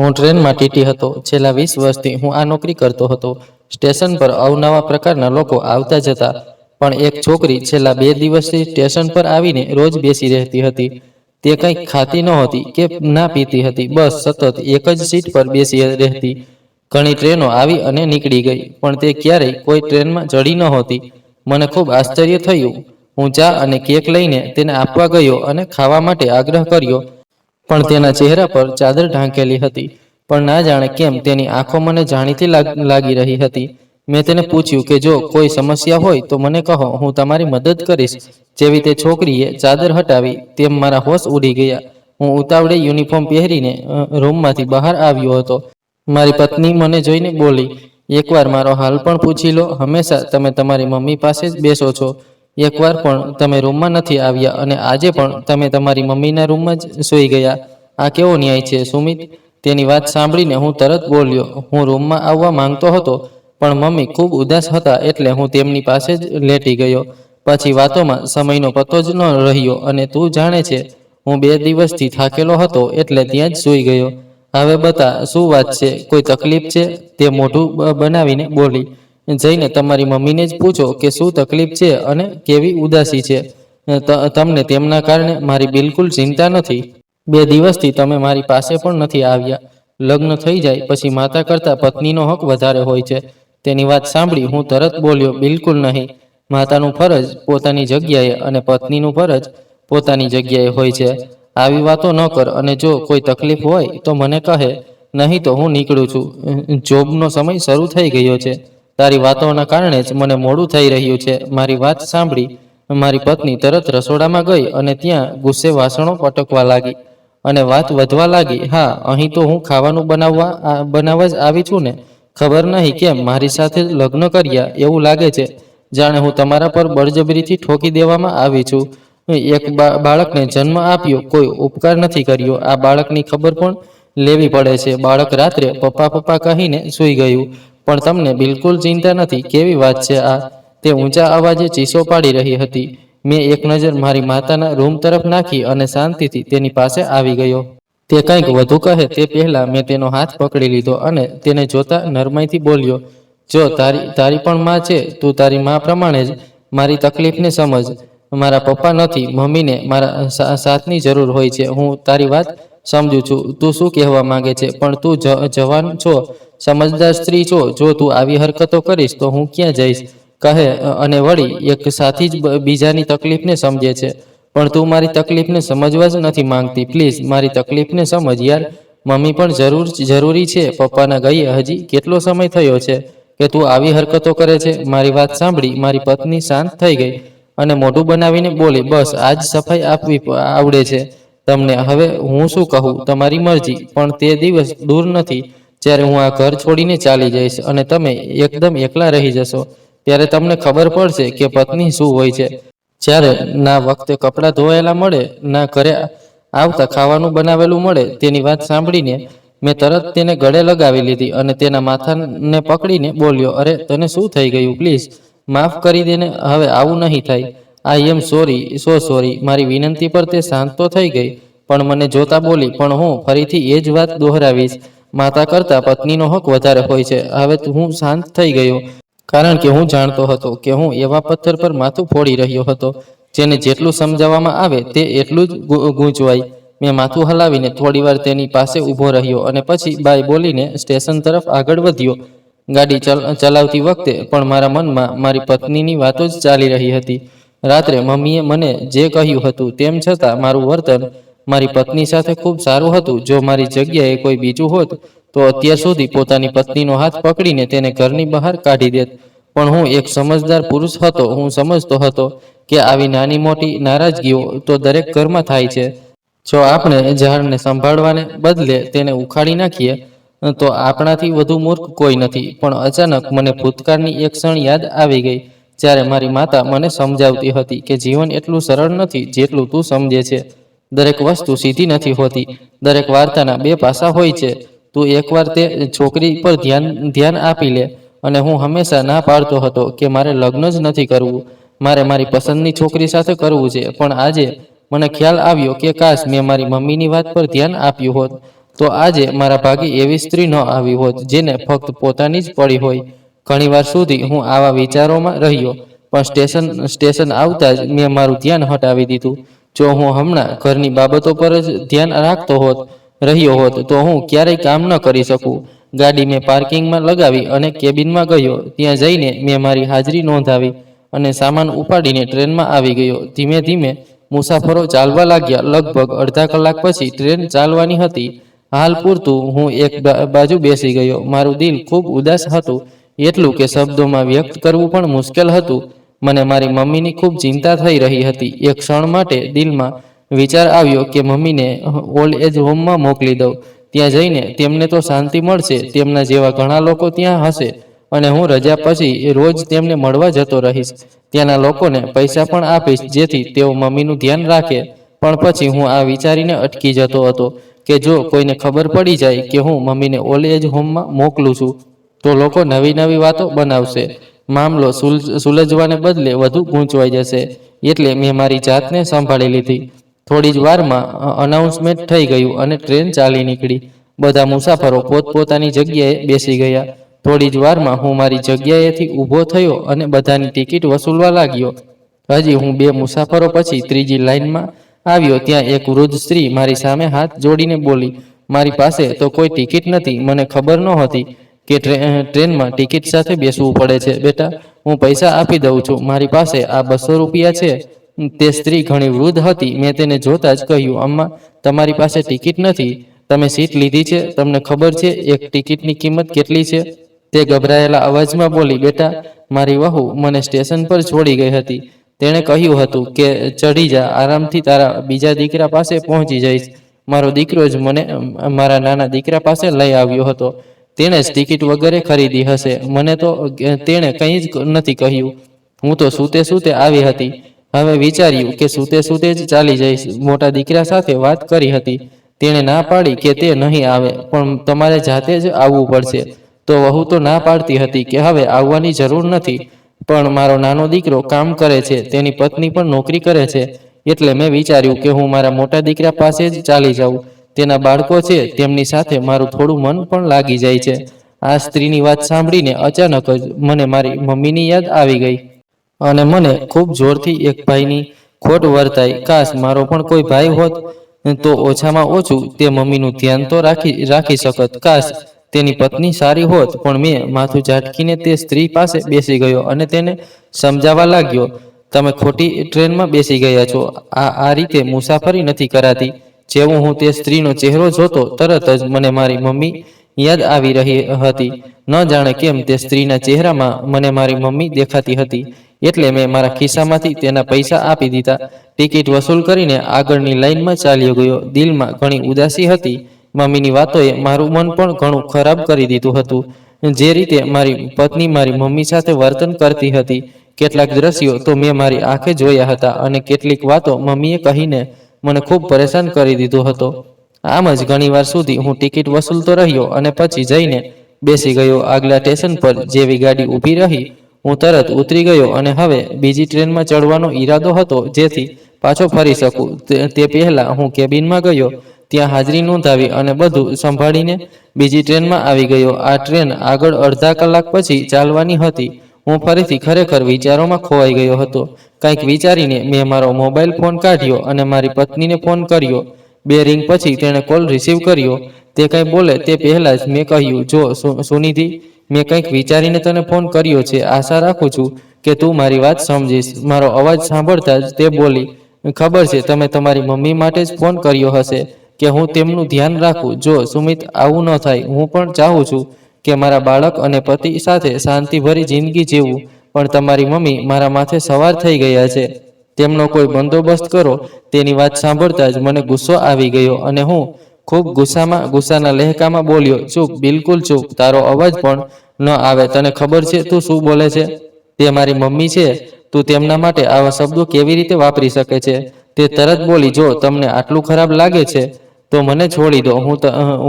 હું ટ્રેનમાં ટીટી હતો। છેલ્લા 20 વર્ષથી હું આ નોકરી કરતો હતો। સ્ટેશન પર અવનવા પ્રકારના લોકો આવતા જતા, પણ એક છોકરી છેલ્લા 2 દિવસથી સ્ટેશન પર આવીને રોજ બેસી રહેતી હતી। તે કંઈક ખાતી નહોતી કે ના પીતી હતી, બસ સતત એક જ સીટ પર બેસી રહેતી। ઘણી ટ્રેનો આવી અને નીકળી ગઈ, પણ તે ક્યારેય કોઈ ટ્રેનમાં ચડી નહોતી। મને ખૂબ આશ્ચર્ય થયું। હું ચા અને કેક લઈને તેને આપવા ગયો અને ખાવા માટે આગ્રહ કર્યો, પણ તેના ચહેરા પર ચાદર ઢાંકેલી હતી। પણ ના જાણે કેમ તેની આંખો મને જાણીતી લાગી રહી હતી। મેં તેને પૂછ્યું કે જો કોઈ સમસ્યા હોય તો મને કહો, હું તમારી મદદ કરીશ। જેવી તે છોકરીએ ચાદર હટાવી તેમ મારા હોશ ઉડી ગયા। હું ઉતાવળે યુનિફોર્મ પહેરીને રૂમમાંથી બહાર આવ્યો હતો। મારી પત્ની મને જોઈને બોલી, એકવાર મારો હાલ પણ પૂછી લો। હંમેશા તમે તમારી મમ્મી પાસે જ બેસો છો, એકવાર પણ તમે રૂમમાં નથી આવ્યા, અને આજે પણ તમે તમારી મમ્મીના રૂમમાં જ સૂઈ ગયા। આ કેવો ન્યાય છે સુમિત? તેની વાત સાંભળીને હું તરત બોલ્યો, હું રૂમમાં આવવા માંગતો હતો, પણ મમ્મી ખૂબ ઉદાસ હતા એટલે હું તેમની પાસે જ લેટી ગયો। પછી વાતોમાં સમયનો પતો જ ન રહ્યો, અને તું જાણે છે હું 2 દિવસથી થાકેલો હતો એટલે ત્યાં જ સૂઈ ગયો। હવે બતા, શું વાત છે? કોઈ તકલીફ છે? તે મોઢું બનાવીને બોલી, જઈને તમારી મમ્મીને જ પૂછો કે શું તકલીફ છે અને કેવી ઉદાસી છે। તમને તેમના કારણે મારી બિલકુલ ચિંતા નથી। 2 દિવસથી તમે મારી પાસે પણ નથી આવ્યા। લગ્ન થઈ જાય પછી માતા કરતાં પત્નીનો હક વધારે હોય છે। તેની વાત સાંભળી હું તરત બોલ્યો, બિલકુલ નહીં। માતાનું ફરજ પોતાની જગ્યાએ અને પત્નીનું ફરજ પોતાની જગ્યાએ હોય છે। આવી વાતો ન કર, અને જો કોઈ તકલીફ હોય તો મને કહે, નહીં તો હું નીકળું છું। જોબનો સમય શરૂ થઈ ગયો છે। તારી વાતોના કારણે જ મને મોડું થઈ રહ્યું છે। મારી વાત સાંભળી મારી પત્ની તરત રસોડામાં ગઈ અને ત્યાં ગુસ્સે વાસણો પટકવા લાગી અને વાત વધવા લાગી, હા, અહીં તો હું ખાવાનું બનાવવા જ આવી છું ને? ખબર નહીં કેમ મારી સાથે લગ્ન કર્યા એવું લાગે છે, જાણે હું તમારા પર બળજબરીથી ઠોકી દેવામાં આવી છું। એક બાળકને જન્મ આપ્યો, કોઈ ઉપકાર નથી કર્યો। આ બાળકની ખબર પણ લેવી પડે છે। બાળક રાત્રે પપ્પા પપ્પા કહીને સૂઈ ગયું, પણ તમને બિલકુલ ચિંતા નથી। કેવી વાત છે આ? તે ઊંચા અવાજે ચીસો પાડી રહી હતી। મેં એક નજર મારી માતાના રૂમ તરફ નાખી અને શાંતિથી તેની પાસે આવી ગયો। તે કંઈક વધુ કહે તે પહેલા મેં તેનો હાથ પકડી લીધો અને તેને જોતા નરમાઈથી બોલ્યો, જો તારી પણ માં છે, તું તારી માં પ્રમાણે જ મારી તકલીફને સમજ। મારા પપ્પા નથી, મમ્મીને મારા સાથની જરૂર હોય છે। હું તારી વાત સમજુ છું, તું શું કહેવા માંગે છે, પણ તું જવાન છો, સમજદાર સ્ત્રી છો। જો તું આવી હરકતો કરીશ તો હું ક્યાં જઈશ? કહે અને વળી એક સાથી જ બીજાની તકલીફને સમજે છે, પણ તું મારી તકલીફને સમજવા જ નથી માંગતી। પ્લીઝ મારી તકલીફને સમજ યાર। મમ્મી પણ જરૂરી છે। પપ્પાના ગયે હજી કેટલો સમય થયો છે કે તું આવી હરકતો કરે છે? મારી વાત સાંભળી મારી પત્ની શાંત થઈ ગઈ અને મોઢું બનાવીને બોલી, બસ આજ સફાઈ આપવી આવડે છે તમને। હવે હું શું કહું તમારી મરજી, પણ તે દિવસ દૂર નથી જ્યારે હું આ ઘર છોડીને ચાલી જઈશ અને તમે એકદમ એકલા રહી જશો। ત્યારે તમને ખબર પડશે કે પત્ની શું હોય છે। જ્યારે ના વખતે કપડાં ધોવાયેલા મળે, ના ઘરે આવતા ખાવાનું બનાવેલું મળે। તેની વાત સાંભળીને મેં તરત તેને ગળે લગાવી લીધી અને તેના માથાને પકડીને બોલ્યો, અરે તને શું થઈ ગયું? પ્લીઝ માફ કરી દેને, હવે આવું નહીં થાય। આઈ એમ સોરી, સો સોરી। મારી વિનંતી પર તે શાંત તો થઈ ગઈ, પણ મને જોતા બોલી, પણ હું ફરીથી એ જ વાત દોહરાવીશ, માતા કરતાં પત્નીનો હક વધારે હોય છે। હવે હું શાંત થઈ ગયો, કારણ કે હું જાણતો હતો કે હું એવા પથ્થર પર માથું ફોડી રહ્યો હતો જેને જેટલું સમજાવવામાં આવે તે એટલું જ ગૂંચવાય। મેં માથું હલાવીને થોડીવાર તેની પાસે ઊભો રહ્યો અને પછી બાય બોલીને સ્ટેશન તરફ આગળ વધ્યો। ગાડી ચલાવતી વખતે પણ મારા મનમાં મારી પત્નીની વાતો જ ચાલી રહી હતી। રાત્રે મમ્મીએ મને જે કહ્યું હતું તેમ છતાં મારું વર્તન મારી પત્ની સાથે ખૂબ સારું હતું। જો મારી જગ્યાએ કોઈ બીજું હોત તો અત્યાર સુધી પોતાની પત્નીનો હાથ પકડીને તેને ઘરની બહાર કાઢી દેત, પણ હું એક સમજદાર પુરુષ હતો। હું સમજતો હતો કે આવી નાની મોટી નારાજગીઓ તો દરેક ઘરમાં થાય છે। જો આપણે ઝાડને સંભાળવાને બદલે તેને ઉખાડી નાખીએ તો આપણાથી વધુ મૂર્ખ કોઈ નથી। પણ અચાનક મને ભૂતકાળની એક ક્ષણ યાદ આવી ગઈ, જ્યારે મારી માતા મને સમજાવતી હતી કે જીવન એટલું સરળ નથી જેટલું તું સમજે છે। દરેક વસ્તુ સીધી નથી હોતી, દરેક વાર્તાના 2 પાસા હોય છે। તું એકવાર તે છોકરી પર ધ્યાન આપી લે। અને હું હંમેશા ના પાડતો હતો કે મારે લગ્ન જ નથી કરવું, મારે મારી પસંદની છોકરી સાથે કરવું છે। પણ આજે મને ખ્યાલ આવ્યો કે કાશ મેં મારી મમ્મીની વાત પર ધ્યાન આપ્યું હોત, તો આજે મારા ભાગે એવી સ્ત્રી ન આવી હોત જેને ફક્ત પોતાની જ પડી હોય. ઘણીવાર સુધી હું આવા વિચારોમાં રહ્યો, પણ સ્ટેશન આવતા જ મેં મારું ધ્યાન હટાવી દીધું. જો હું હમણાં ઘરની બાબતો પર જ ધ્યાન રાખતો રહ્યો હોત તો હું ક્યારેય કામ ન કરી શકું. ગાડી મેં પાર્કિંગમાં લગાવી અને કેબિનમાં ગયો. ત્યાં જઈને મેં મારી હાજરી નોંધાવી અને સામાન ઉપાડીને ટ્રેનમાં આવી ગયો. ધીમે ધીમે મુસાફરો ચાલવા લાગ્યા. લગભગ અડધા કલાક પછી ટ્રેન ચાલવાની હતી. હાલ પૂરતું હું એક બાજુ બેસી ગયો. મારું દિલ ખૂબ ઉદાસ હતું, એટલું કે શબ્દોમાં વ્યક્ત કરવું પણ મુશ્કેલ હતું. મને મારી મમ્મીની ખૂબ ચિંતા થઈ રહી હતી. એક ક્ષણ માટે દિલમાં વિચાર આવ્યો કે મમ્મીને ઓલ્ડ એજ હોમમાં મોકલી દઉં. ત્યાં જઈને તેમને તો શાંતિ મળશે, તેમના જેવા ઘણા લોકો ત્યાં હશે અને હું રજા પછી રોજ તેમને મળવા જતો રહીશ. ત્યાંના લોકોને પૈસા પણ આપીશ જેથી તેઓ મમ્મીનું ધ્યાન રાખે. પણ પછી હું આ વિચારીને અટકી જતો હતો કે જો કોઈને ખબર પડી જાય કે હું મમ્મીને ઓલ્ડ એજ હોમમાં મોકલું છું તો લોકો નવી નવી વાતો બનાવશે. મામલો સુલઝવાને બદલે વધુ ગૂંચવાઈ જશે. એટલે મેં મારી જાતને સંભાળી લીધી. થોડી જ વારમાં અનાઉન્સમેન્ટ થઈ ગયું અને ટ્રેન ચાલી નીકળી. બધા મુસાફરો પોતપોતાની જગ્યાએ બેસી ગયા. થોડી જ વારમાં હું મારી જગ્યાએથી ઊભો થયો અને બધાની ટિકિટ વસૂલવા લાગ્યો. હજી હું 2 મુસાફરો પછી ત્રીજી લાઈનમાં આવ્યો. ત્યાં એક વૃદ્ધ સ્ત્રી મારી સામે હાથ જોડીને બોલી, મારી પાસે તો કોઈ ટિકિટ નથી. મને ખબર નહોતી કે ટ્રેનમાં ટિકિટ સાથે બેસવું પડે છે. બેટા, હું પૈસા આપી દઉં છું. મારી પાસે આ 200 રૂપિયા છે. તે સ્ત્રી ઘણી વૃદ્ધ હતી. મેં તેને જોતા જ કહ્યું, અમ્મા, તમારી પાસે ટિકિટ નથી. તમે સીટ લીધી છે? તમને ખબર છે એક ટિકિટની કિંમત કેટલી છે? તે ગભરાયેલા અવાજમાં બોલી, બેટા, મારી વહુ મને સ્ટેશન પર છોડી ગઈ હતી. તેણે કહ્યું હતું કે ચઢી જા, આરામથી તારા બીજા દીકરા પાસે પહોંચી જઈશ. મારો દીકરો જ મને મારા નાના દીકરા પાસે લઈ આવ્યો હતો. તેણે જ ટિકિટ વગેરે ખરીદી હશે. મને તો તેણે કંઈ જ નથી કહ્યું. હું તો સૂતે સૂતે આવી હતી. હવે વિચાર્યું કે સૂતે સૂતે જ ચાલી જઈશ. મોટા દીકરા સાથે વાત કરી હતી. તેણે ના પાડી કે તે નહીં આવે, પણ તમારે જાતે જ આવવું પડશે. તો વહુ તો ના પાડતી હતી કે હવે આવવાની જરૂર નથી, પણ મારો નાનો દીકરો કામ કરે છે, તેની પત્ની પણ નોકરી કરે છે. એટલે મેં વિચાર્યું કે હું મારા મોટા દીકરા પાસે જ ચાલી જાઉં. તેના બાળકો છે, તેમની સાથે મારું થોડું મન પણ લાગી જાય છે. આ સ્ત્રીની વાત સાંભળીને અચાનક જ મને મારી મમ્મીની યાદ આવી ગઈ અને મને ખૂબ જોરથી એક ભાઈની ખોટ વર્તાઈ. કાશ મારો પણ કોઈ ભાઈ હોત તો ઓછામાં ઓછું તે મમ્મીનું ધ્યાન તો રાખી શકત. કાશ તેની પત્ની સારી હોત. પણ મેં માથું ઝાટકીને તે સ્ત્રી પાસે બેસી ગયો અને તેને સમજાવવા લાગ્યો, તમે ખોટી ટ્રેનમાં બેસી ગયા છો. આ રીતે મુસાફરી નથી કરાતી. જેવું હું તે સ્ત્રીનો ચહેરો જોતો, તરત જ મને મારી મમ્મી યાદ આવી રહી હતી. ન જાણે કેમ તે સ્ત્રીના ચહેરામાં મને મારી મમ્મી દેખાતી હતી. એટલે મેં મારા ખિસ્સામાંથી તેના પૈસા આપી દીધા. ટિકિટ વસૂલ કરીને આગળની લાઈનમાં ચાલ્યો ગયો. દિલમાં ઘણી ઉદાસી હતી. મમ્મીની વાતોએ મારું મન પણ ઘણું ખરાબ કરી દીધું હતું. જે રીતે મારી પત્ની મારી મમ્મી સાથે વર્તન કરતી હતી, કેટલાક દ્રશ્યો તો મેં મારી આંખે જોયા હતા અને કેટલીક વાતો મમ્મીએ કહીને મને ખૂબ પરેશાન કરી દીધો હતો. આમ જ ઘણીવાર સુધી હું ટિકિટ વસૂલતો રહ્યો અને પછી જઈને બેસી ગયો આગલા સ્ટેશન પર. જેવી ગાડી ઊભી રહી, હું તરત ઉતરી ગયો અને હવે બીજી ટ્રેનમાં ચડવાનો ઈરાદો હતો જેથી પાછો ફરી શકું. તે પહેલાં હું કેબિનમાં ગયો, ત્યાં હાજરી નોંધાવી અને બધું સંભાળીને બીજી ટ્રેનમાં આવી ગયો. આ ટ્રેન આગળ અડધા કલાક પછી ચાલવાની હતી. હું ફરીથી ખરેખર વિચારોમાં ખોવાઈ ગયો હતો. કંઈક વિચારીને મેં મારો મોબાઈલ ફોન કાઢ્યો અને મારી પત્નીને ફોન કર્યો. 2 રિંગ પછી તેણે કોલ રિસીવ કર્યો. તે કંઈ બોલે તે પહેલાં જ મેં કહ્યું, જો સુનિધિ, મેં કંઈક વિચારીને તને ફોન કર્યો છે. આશા રાખું છું કે તું મારી વાત સમજીશ. મારો અવાજ સાંભળતા જ તે બોલી, ખબર છે, તમે તમારી મમ્મી માટે જ ફોન કર્યો હશે કે હું તેમનું ધ્યાન રાખું. જો સુમિત, આવું ન થાય. હું પણ ચાહું છું કે મારા બાળક અને પતિ સાથે શાંતિભરી જિંદગી જીવવું, પણ તમારી મમ્મી મારા માથે સવાર થઈ ગયા છે. તેમનો કોઈ બંદોબસ્ત કરો. તેની વાત સાંભળતા જ મને ગુસ્સો આવી ગયો અને હું ખૂબ ગુસ્સાના લહેકામાં બોલ્યો, ચૂપ, બિલકુલ ચૂપ. તારો અવાજ પણ ન આવે. તને ખબર છે તું શું બોલે છે? તે મારી મમ્મી છે. તું તેમના માટે આવા શબ્દો કેવી રીતે વાપરી શકે છે? તે તરત બોલી, જો તમને આટલું ખરાબ લાગે છે તો મને છોડી દો.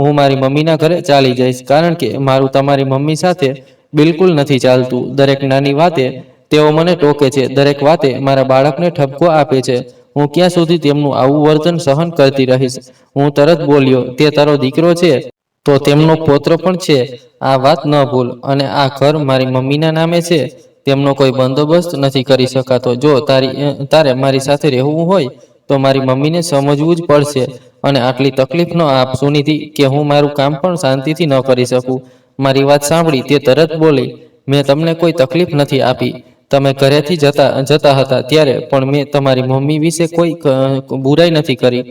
હું મારી મમ્મીના ઘરે ચાલી જઈશ, કારણ કે મારું તમારી મમ્મી સાથે બિલકુલ નથી ચાલતું. દરેક નાની વાતે તેઓ મને ટોકે છે. દરેક વાતે મારા બાળકને ઠપકો આપે છે. હું ક્યાં સુધી તેમનું આવું વર્તન સહન કરતી રહીશ? હું તરત બોલ્યો, તે તારો દીકરો છે તો તેમનો પૌત્ર પણ છે. આ વાત ન ભૂલ. અને આ ઘર મારી મમ્મીના નામે છે. તેમનો કોઈ બંદોબસ્ત નથી કરી શકાતો. જો તારે મારી સાથે રહેવું હોય તો મારી મમ્મીને સમજવું જ પડશે. અને આટલી તકલીફ ન આપ સુનિધિ કે હું મારું કામ પણ શાંતિથી ન કરી શકું. મારી વાત સાંભળી તે તરત બોલી, મેં તમને કોઈ તકલીફ નથી આપી. તમે ઘરેથી જતા હતા ત્યારે પણ મેં તમારી મમ્મી વિશે કોઈ બુરાઈ નથી કરી.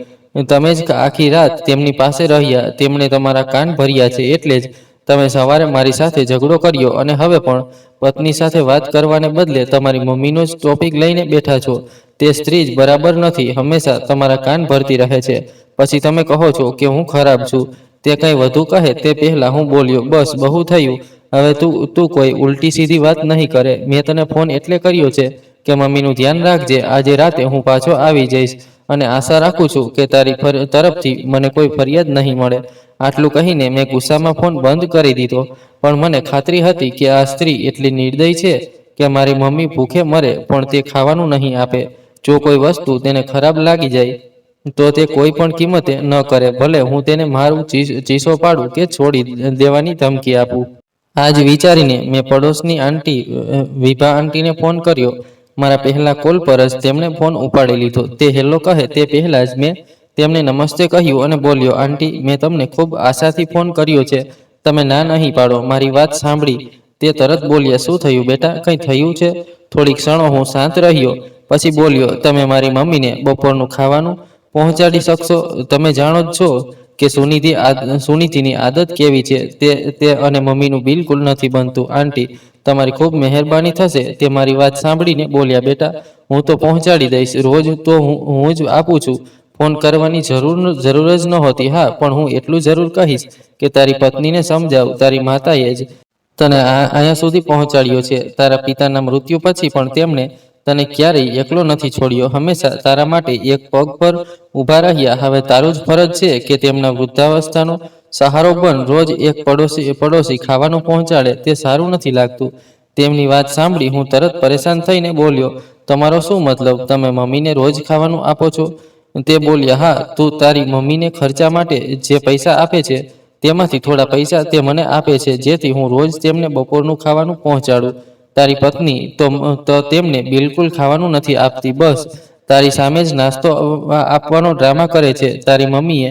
તમે જ આખી રાત તેમની પાસે રહ્યા, તેમણે તમારા કાન ભર્યા છે, એટલે જ તમે સવારે મારી સાથે ઝઘડો કર્યો અને હવે પણ પત્ની સાથે વાત કરવાને બદલે તમારી મમ્મીનો જ ટોપિક લઈને બેઠા છો. તે સ્ત્રી જ બરાબર નથી, હંમેશા તમારા કાન ભરતી રહે છે. પછી તમે કહો છો કે હું ખરાબ છું. તે કંઈ વધુ કહે તે પહેલા હું બોલ્યો, બસ બહુ થયું. હવે તું કોઈ ઉલટી સીધી વાત નહીં કરે. મેં તને ફોન એટલે કર્યો છે કે મમ્મીનું ધ્યાન રાખજે. આજે રાતે હું પાછો આવી જઈશ અને આશા રાખું છું કે તારી તરફથી મને કોઈ ફરિયાદ નહીં મળે. આટલું કહીને મેં ગુસ્સામાં ફોન બંધ કરી દીધો. પણ મને ખાતરી હતી કે આ સ્ત્રી એટલી નિર્દય છે કે મારી મમ્મી ભૂખે મરે પણ તે ખાવાનું નહીં આપે. જો કોઈ વસ્તુ તેને ખરાબ લાગી જાય તો તે કોઈ પણ કિંમતે ન કરે, ભલે હું તેને મારું ચીસો પાડું કે છોડી દેવાની ધમકી આપું. આજ વિચારીને મેં પડોશની આંટી વિભા આંટીને ફોન કર્યો. મારા પહેલા કોલ પર જ તેમણે ફોન ઉપાડી લીધો. તે હેલો કહે તે પહેલા જ મેં તેમને નમસ્તે કહ્યું અને બોલ્યો, આંટી, મેં તમને ખૂબ આશાથી ફોન કર્યો છે. તમે ના નહીં પાડો. મારી વાત સાંભળી તે તરત બોલ્યા, શું થયું બેટા? કંઈ થયું છે? થોડીક ક્ષણો હું શાંત રહ્યો, પછી બોલ્યો, તમે મારી મમ્મીને બપોરનું ખાવાનું પહોંચાડી શકશો? તમે જાણો જ છો કે સુનિધિની આદત કેવી છે. તે અને મમ્મીનું બિલકુલ નથી બનતું. આંટી, તમારી ખૂબ મહેરબાની થશે. તે મારી વાત સાંભળીને બોલ્યા, બેટા, હું તો પહોંચાડી દઈશ. રોજ તો હું જ આપું છું. ફોન કરવાની જરૂર જ નહોતી. હા, પણ હું એટલું જરૂર કહીશ કે તારી પત્નીને સમજાવ. તારી માતાએ જ તને અહીંયા સુધી પહોંચાડ્યો છે. તારા પિતાના મૃત્યુ પછી પણ તેમણે તને ક્યારેય એકલો નથી છોડ્યો. હંમેશા તારા માટે એક પગ પર ઊભા રહ્યા. હવે તારું જ ફરજ છે કે તેમના વૃદ્ધાવસ્થાનો સહારો બન. રોજ એક પડોશી ખાવાનું પહોંચાડે તે સારું નથી લાગતું. તેમની વાત સાંભળી હું તરત પરેશાન થઈને બોલ્યો, તમારો શું મતલબ? તમે મમ્મીને રોજ ખાવાનું આપો છો? તે બોલ્યા, હા, તું તારી મમ્મીને ખર્ચા માટે જે પૈસા આપે છે તેમાંથી થોડા પૈસા તે મને આપે છે, જેથી હું રોજ તેમને બપોરનું ખાવાનું પહોંચાડું. તારી પત્ની તો તેમને બિલકુલ ખાવાનું નથી આપતી. બસ તારી સામે જ નાસ્તો આપવાનો ડ્રામા કરે છે. તારી મમ્મીએ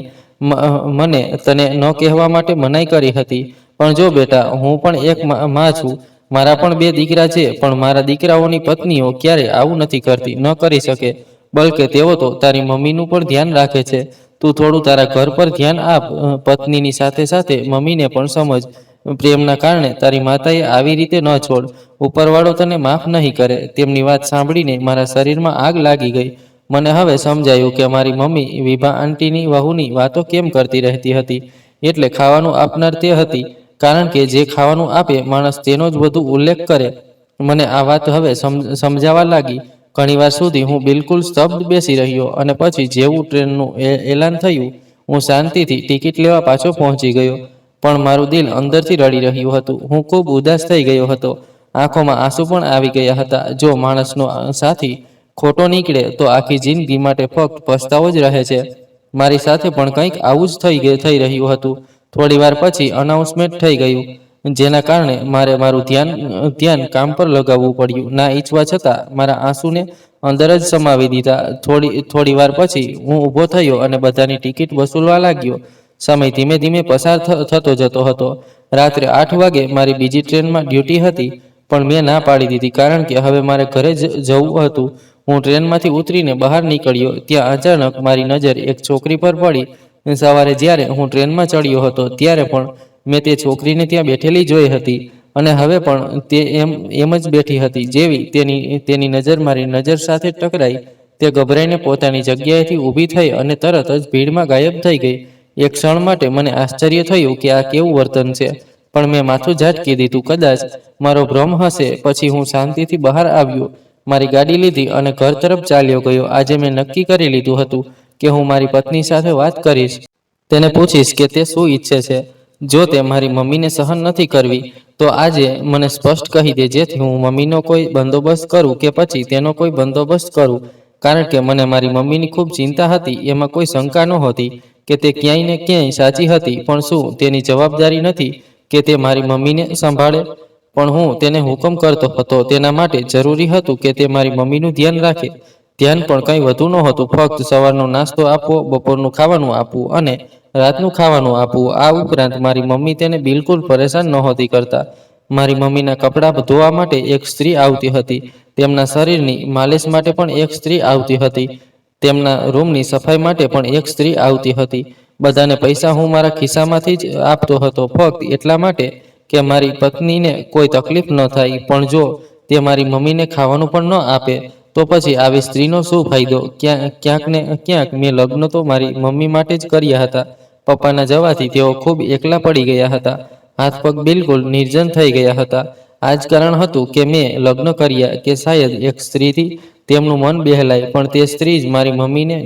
મને તને ન કહેવા માટે મનાઈ કરી હતી. પણ જો બેટા, હું પણ એક માં છું. મારા પણ બે દીકરા છે, પણ મારા દીકરાઓની પત્નીઓ ક્યારેય આવું નથી કરતી, ન કરી શકે. બલકે તેઓ તો તારી મમ્મીનું પણ ધ્યાન રાખે છે. તું થોડું તારા ઘર પર ધ્યાન આપ. પત્નીની સાથે સાથે મમ્મીને પણ સમજ. પ્રેમના કારણે તારી માતાએ આવી રીતે ન છોડ. ઉપરવાળો તને માફ નહીં કરે. તેમની વાત સાંભળીને મારા શરીરમાં આગ લાગી ગઈ. મને હવે સમજાયું કે મારી મમ્મી વિભા આંટીની વહુની વાતો કેમ કરતી રહેતી હતી. એટલે ખાવાનું આપનાર તે હતી, કારણ કે જે ખાવાનું આપે માણસ તેનો જ વધુ ઉલ્લેખ કરે. મને આ વાત હવે સમજાવા લાગી. ઘણીવાર સુધી હું બિલકુલ સ્તબ્ધ બેસી રહ્યો અને પછી જેવું ટ્રેનનું એલાન થયું, હું શાંતિથી ટિકિટ લેવા પાછો પહોંચી ગયો. પણ મારું દિલ અંદરથી રડી રહ્યું હતું. હું ખૂબ ઉદાસ થઈ ગયો હતો. આંખોમાં આંસુ પણ આવી ગયા હતા. જો માણસનો સાથી ખોટો નીકળે તો આખી જિંદગી માટે ફક્ત પસ્તાવો જ રહે છે. મારી સાથે પણ કંઈક આવું જ થઈ રહ્યું હતું. થોડી વાર પછી અનાઉન્સમેન્ટ થઈ ગયું, જેના કારણે મારે મારું ધ્યાન કામ પર લગાવવું પડ્યું. ના ઈચ્છવા છતાં મારા આંસુને અંદર જ સમાવી દીધા. થોડી વાર પછી હું ઊભો થયો અને બધાની ટિકિટ વસૂલવા લાગ્યો. સમય ધીમે ધીમે પસાર થતો જતો હતો. રાત્રે 8 વાગે મારી બીજી ટ્રેનમાં ડ્યુટી હતી, પણ મેં ના પાડી દીધી, કારણ કે હવે મારે ઘરે જવું હતું. હું ટ્રેનમાંથી ઉતરીને બહાર નીકળ્યો ત્યાં અચાનક મારી નજર એક છોકરી પર પડી. સવારે જ્યારે હું ટ્રેનમાં ચડ્યો હતો ત્યારે પણ મેં તે છોકરીને ત્યાં બેઠેલી જોઈ હતી, અને હવે પણ તે એમ જ બેઠી હતી. જેવી તેની નજર મારી નજર સાથે ટકરાઈ, તે ગભરાઈને પોતાની જગ્યાએથી ઊભી થઈ અને તરત જ ભીડમાં ગાયબ થઈ ગઈ. એક ક્ષણ માટે મને આશ્ચર્ય થયું કે આ કેવું વર્તન છે, પણ મેં માથું ઝાટકી દીધું. કદાચ મારો ભ્રમ હશે. પછી હું શાંતિથી બહાર આવ્યો, મારી ગાડી લીધી અને ઘર તરફ ચાલ્યો ગયો. આજે મેં નક્કી કરી લીધું હતું કે હું મારી પત્ની સાથે વાત કરીશ. તેને પૂછીશ કે તે શું ઈચ્છે છે. જો તે મારી મમ્મીને સહન નથી કરવી તો આજે મને સ્પષ્ટ કહી દે, જેથી હું મમ્મીનો કોઈ બંદોબસ્ત કરું કે પછી તેનો કોઈ બંદોબસ્ત કરું. કારણ કે મને મારી મમ્મીની ખૂબ ચિંતા હતી. એમાં કોઈ શંકા નહોતી કે તે ક્યાંય ને ક્યાંય સાચી હતી, પણ શું તેની જવાબદારી નથી કે તે મારી મમ્મીને સંભાળે? પણ હું તેને હુકમ કરતો હતો, તેના માટે જરૂરી હતું કે તે મારી મમ્મીનું ધ્યાન રાખે. ધ્યાન પણ કંઈ વધુ નહોતું, ફક્ત સવારનો નાસ્તો આપવો, બપોરનું ખાવાનું આપવું અને રાતનું ખાવાનું આપવું. આ ઉપરાંત મારી મમ્મી તેને બિલકુલ પરેશાન નહોતી કરતા. મારી મમ્મીના કપડાં ધોવા માટે એક સ્ત્રી આવતી હતી. તેમના શરીરની માલિશ માટે પણ એક સ્ત્રી આવતી હતી. તેમના રૂમની સફાઈ માટે પણ એક સ્ત્રી આવતી હતી. બધાને પૈસા હું મારા ખિસ્સામાંથી જ આપતો હતો, ફક્ત એટલા માટે કે મારી પત્નીને કોઈ તકલીફ ન થાય. પણ જો તે મારી મમ્મીને ખાવાનું પણ ન આપે તો પછી આવી સ્ત્રીનો શું ફાયદો? ક્યાંક ને ક્યાંક મેં લગ્ન તો મારી મમ્મી માટે જ કર્યા હતા. પપ્પાના જવાથી તેઓ ખૂબ એકલા પડી ગયા હતા. હાથ પગ બિલકુલ નિર્જન થઈ ગયા હતા. આ જ કારણ હતું કે મેં લગ્ન કર્યા, કે શાયદ એક સ્ત્રીથી તેમનું મન બહેલાય. પણ તે સ્ત્રી જ મારી મમ્મીને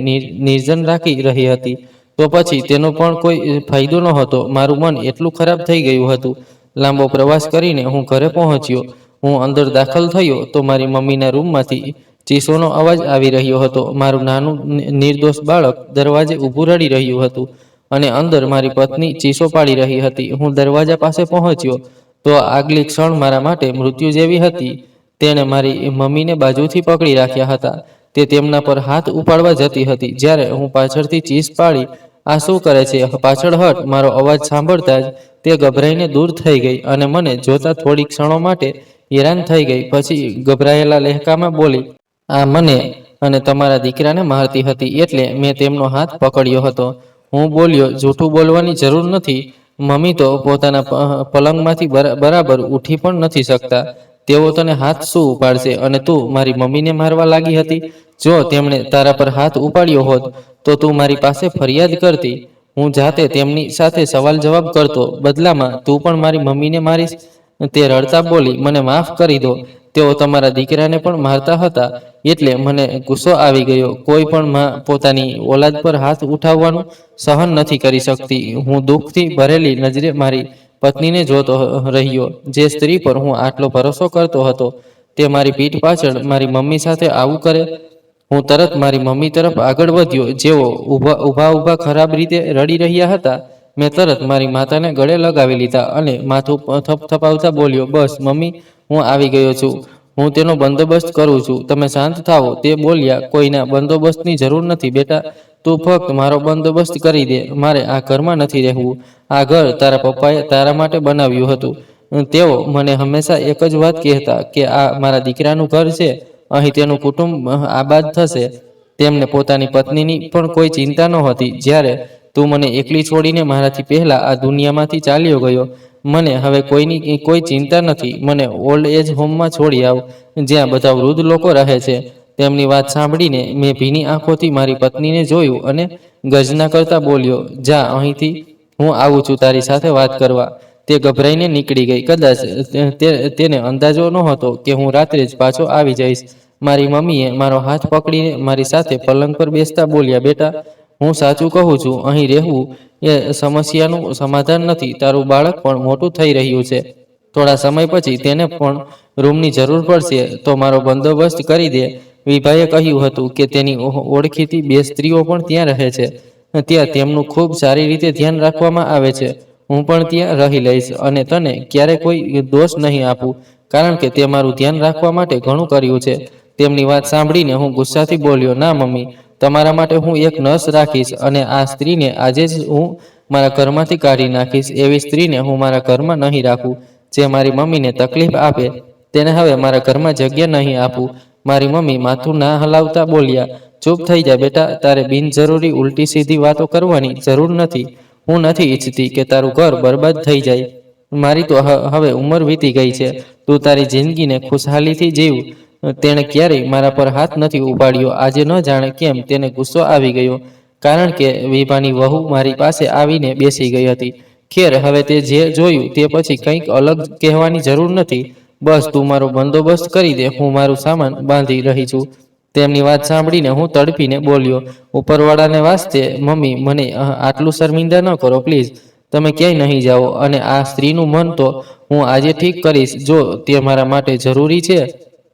નિર્જન રાખી રહી હતી, તો પછી તેનો પણ કોઈ ફાયદો નહોતો. મારું મન એટલું ખરાબ થઈ ગયું હતું. લાંબો પ્રવાસ કરીને હું ઘરે પહોંચ્યો. હું અંદર દાખલ થયો તો મારી મમ્મીના રૂમમાંથી ચીસોનો અવાજ આવી રહ્યો હતો. મારું નાનું નિર્દોષ બાળક દરવાજે ઊભું રડી રહ્યું હતું અને અંદર મારી પત્ની ચીસો પાડી રહી હતી. હું દરવાજા પાસે પહોંચ્યો તો આગલી ક્ષણ મારા માટે મૃત્યુ જેવી હતી. તેણે મારી મમ્મીને બાજુથી પકડી રાખ્યા હતા. તે તેમના પર હાથ ઉપાડવા જતી હતી, જ્યારે હું પાછળથી ચીસ પાડી, આ શું કરે છે? પાછળ હટ! મારો અવાજ સાંભળતા જ તે ગભરાઈને દૂર થઈ ગઈ અને મને જોતા થોડી ક્ષણો માટે હેરાન થઈ ગઈ. પછી ગભરાયેલા લહેકામાં બોલી, આ મને અને તમારા દીકરાને મારતી હતી, એટલે મેં તેમનો હાથ પકડ્યો હતો. હું બોલ્યો, જૂઠું બોલવાની જરૂર નથી. મમ્મી તો પોતાના પલંગમાંથી બરાબર ઉઠી પણ નથી શકતા. તેઓ તને હાથ શું ઉપાડશે? અને તું મારી મમ્મીને મારવા લાગી હતી. જો તેમણે તારા પર હાથ ઉપાડ્યો હોત તો તું મારી પાસે ફરિયાદ કરતી. હું જાતે તેમની સાથે સવાલ જવાબ કરતો. બદલામાં તું પણ મારી મમ્મીને મારીશ? તે રડતા બોલી, મને માફ કરી દો. તેઓ તમારા દીકરાને પણ મારતા હતા, એટલે મને ગુસ્સો આવી ગયો. કોઈ પણ માં પોતાની ઓલાદ પર હાથ ઉઠાવવાનું સહન નથી કરી શકતી. હું દુઃખથી ભરેલી નજરે મારી પત્નીને જોતો રહ્યો. જે સ્ત્રી પર હું આટલો ભરોસો કરતો હતો, તે મારી પીઠ પાછળ મારી મમ્મી સાથે આવું કરે? હું તરત મારી મમ્મી તરફ આગળ વધ્યો, જેઓ ઊભા ખરાબ રીતે રડી રહ્યા હતા. મેં તરત મારી માતાને ગળે લગાવી લીધા અને માથું થપથપાવતા બોલ્યો, બસ મમ્મી, હું આવી ગયો છું. હું તેનો બંદોબસ્ત કરું છું. તમે શાંત થાઓ. તે બોલ્યા, કોઈના બંદોબસ્તની જરૂર નથી બેટા. તું ફક્ત મારો બંદોબસ્ત કરી દે. મારે આ ઘરમાં નથી રહેવું. આ ઘર તારા પપ્પાએ તારા માટે બનાવ્યું હતું. તેઓ મને હંમેશા એક જ વાત કહેતા કે આ મારા દીકરાનું ઘર છે. અહીં તેનું કુટુંબ આબાદ થશે. તેમને પોતાની પત્નીની પણ કોઈ ચિંતા નહોતી. જ્યારે તું મને એકલી છોડીને મારાથી પહેલા આ દુનિયામાંથી ચાલ્યો ગયો, મને હવે કોઈની કોઈ ચિંતા નથી. મને ઓલ્ડ એજ હોમમાં છોડી આવ, જ્યાં બધા વૃદ્ધ લોકો રહે છે. તેમની વાત સાંભળીને મેં ભીની આંખોથી મારી પત્નીને જોયું અને ગર્જના કરતા બોલ્યો, જા અહીંથી, હું આવું છું તારી સાથે વાત કરવા. તે ગભરાઈને નીકળી ગઈ. કદાચ તેને અંદાજો નહોતો કે હું રાત્રે જ પાછો આવી જઈશ. મારી મમ્મીએ મારો હાથ પકડીને મારી સાથે પલંગ પર બેસતા બોલ્યા, બેટા, હું સાચું કહું છું, અહીં રહેવું એ સમસ્યાનું સમાધાન નથી. તારું બાળક પણ મોટું થઈ રહ્યું છે. થોડા સમય પછી તેને પણ રૂમની જરૂર પડશે, તો મારો બંદોબસ્ત કરી દે. વિભાએ કહ્યું હતું કે તેની ઓળખીતી 2 સ્ત્રીઓ પણ ત્યાં રહે છે. ત્યાં તેમનું ખૂબ સારી રીતે ધ્યાન રાખવામાં આવે છે. હું પણ ત્યાં રહી લઈશ અને તને ક્યારે કોઈ દોષ નહીં આપું, કારણ કે તે મારું ધ્યાન રાખવા માટે ઘણું કર્યું છે. તેમની વાત સાંભળીને હું ગુસ્સાથી બોલ્યો, ના મમ્મી, તમારા માટે હું એક નર્સ રાખીશ અને આ સ્ત્રીને આજે જ હું મારા ઘરમાંથી કાઢી નાખીશ. એવી સ્ત્રીને હું મારા ઘરમાં નહીં રાખું જે મારી મમ્મીને તકલીફ આપે. તેને હવે મારા ઘરમાં જગ્યા નહીં આપું. મારી મમ્મી માથું ના હલાવતા બોલ્યા, ચૂપ થઈ જા બેટા, તારે બિનજરૂરી ઉલટી સીધી વાતો કરવાની જરૂર નથી. હું નથી ઈચ્છતી કે તારું ઘર બરબાદ થઈ જાય. મારી તો હવે ઉંમર વીતી ગઈ છે. તું તારી જિંદગીને ખુશહાલીથી જીવ. તેણે ક્યારેય મારા પર હાથ નથી ઉપાડ્યો. આજે ન જાણે કેમ તેને ગુસ્સો આવી ગયો, કારણ કે વિભાની વહુ મારી પાસે આવીને બેસી ગઈ હતી. ખેર, હવે તે જે જોયું તે પછી કંઈક અલગ કહેવાની જરૂર નથી. બસ તું મારો બંદોબસ્ત કરી દે. હું મારું સામાન બાંધી રહી છું. તેમની વાત સાંભળીને હું તડપીને બોલ્યો, ઉપરવાળાને વાસ્તે મમ્મી, મને આટલું શર્મિંદા ન કરો પ્લીઝ. તમે ક્યાંય નહીં જાઓ અને આ સ્ત્રીનું મન તો હું આજે ઠીક કરીશ. જો તે મારા માટે જરૂરી છે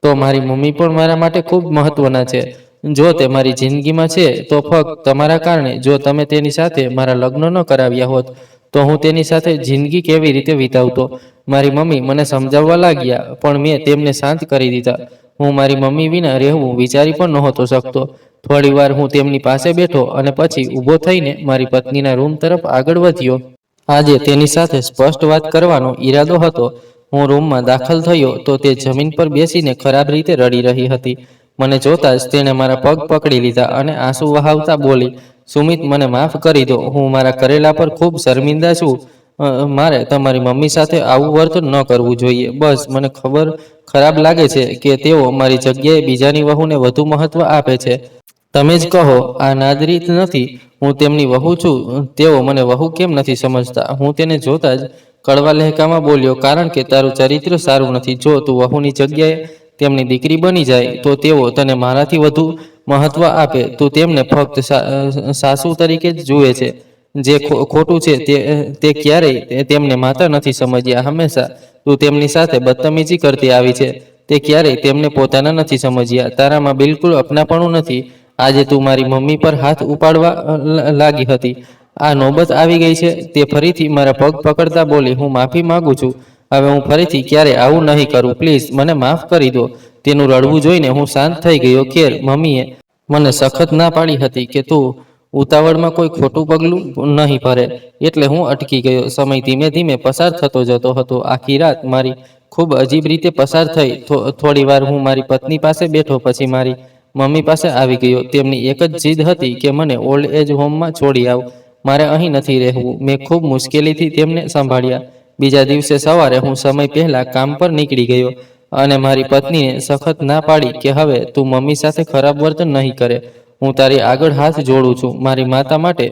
તો મારી મમ્મી પણ મારા માટે ખૂબ મહત્વના છે. જો તે મારી જિંદગીમાં છે તો ફક્ત તમારા કારણે. જો તમે તેની સાથે મારા લગ્ન ન કરાવ્યા હોત તો હું તેની સાથે જિંદગી કેવી રીતે વિતાવતો. મારી મમ્મી મને સમજાવવા લાગ્યા પણ મેં તેમને શાંત કરી દીધા. હું મારી મમ્મી વિના રહેવું વિચારી પણ નહોતો શકતો. થોડી વાર હું તેમની પાસે બેઠો અને પછી ઊભો થઈને મારી પત્નીના રૂમ તરફ આગળ વધ્યો. આજે તેની સાથે સ્પષ્ટ વાત કરવાનો ઈરાદો હતો. હું રૂમમાં દાખલ થયો તો તે જમીન પર બેસીને ખરાબ રીતે રડી રહી હતી. મને જોતા જ તેણે મારા પગ પકડી લીધા અને આંસુ વહાવતા બોલી, સુમિત, મને માફ કરી દો. હું મારા કરેલા પર ખૂબ શર્મિંદા છું. મારે તમારી મમ્મી સાથે આવું વર્તન ન કરવું જોઈએ. બસ મને ખરાબ લાગે છે કે તેઓ મારી જગ્યાએ બીજાની વહુને વધુ મહત્વ આપે છે. તમે જ કહો, આ નાદરીત નથી? હું તેમની વહુ છું. તેઓ મને વહુ કેમ નથી સમજતા? હું તેને જોતા જ કડવા લહેકામાં બોલ્યો, કારણ કે તારું ચરિત્ર સારું નથી. જો તું વહુની જગ્યાએ તેમની દીકરી બની જાય તો તેઓ તને મારાથી વધુ મહત્વ આપે. તું તેમને ફક્ત સાસુ તરીકે જ જુએ છે. જે ખોટું છે તે ક્યારેય તેમને માતા નથી સમજ્યા. હંમેશા તું તેમની સાથે બદતમીજી કરતી આવી છે. તે ક્યારેય તેમને પોતાના નથી સમજ્યા. તારામાં બિલકુલ અપનાપણું નથી. આજે તું મારી મમ્મી પર હાથ ઉપાડવા લાગી હતી. આ નોબત આવી ગઈ છે. તે ફરીથી મારા પગ પકડતા બોલી, હું માફી માંગુ છું. હવે હું ફરીથી ક્યારે આવું નહીં કરું. પ્લીઝ મને માફ કરી દો. તેનું રડવું જોઈને હું શાંત થઈ ગયો. ખેર, મમ્મીએ મને સખત ના પાડી હતી કે તું ઉતાવળમાં કોઈ ખોટું પગલું નહીં ભરે. એટલે હું અટકી ગયો. સમય ધીમે ધીમે પસાર થતો જતો હતો. આખી રાત મારી ખૂબ અજીબ રીતે પસાર થઈ. થોડી વાર હું મારી પત્ની પાસે બેઠો, પછી મારી મમ્મી પાસે આવી ગયો. તેમની એક જ જીદ હતી કે મને ઓલ્ડ એજ હોમમાં છોડી આવ. મારે અહીં નથી રહેવું. મેં ખૂબ મુશ્કેલીથી તેમને સંભાળ્યા. બીજા દિવસે સવારે હું સમય પહેલા કામ પર નીકળી ગયો અને મારી પત્નીને સખત ના પાડી કે હવે તું મમ્મી સાથે ખરાબ વર્તન નહીં કરે. હું તારી આગળ હાથ જોડું છું. મારી માતા માટે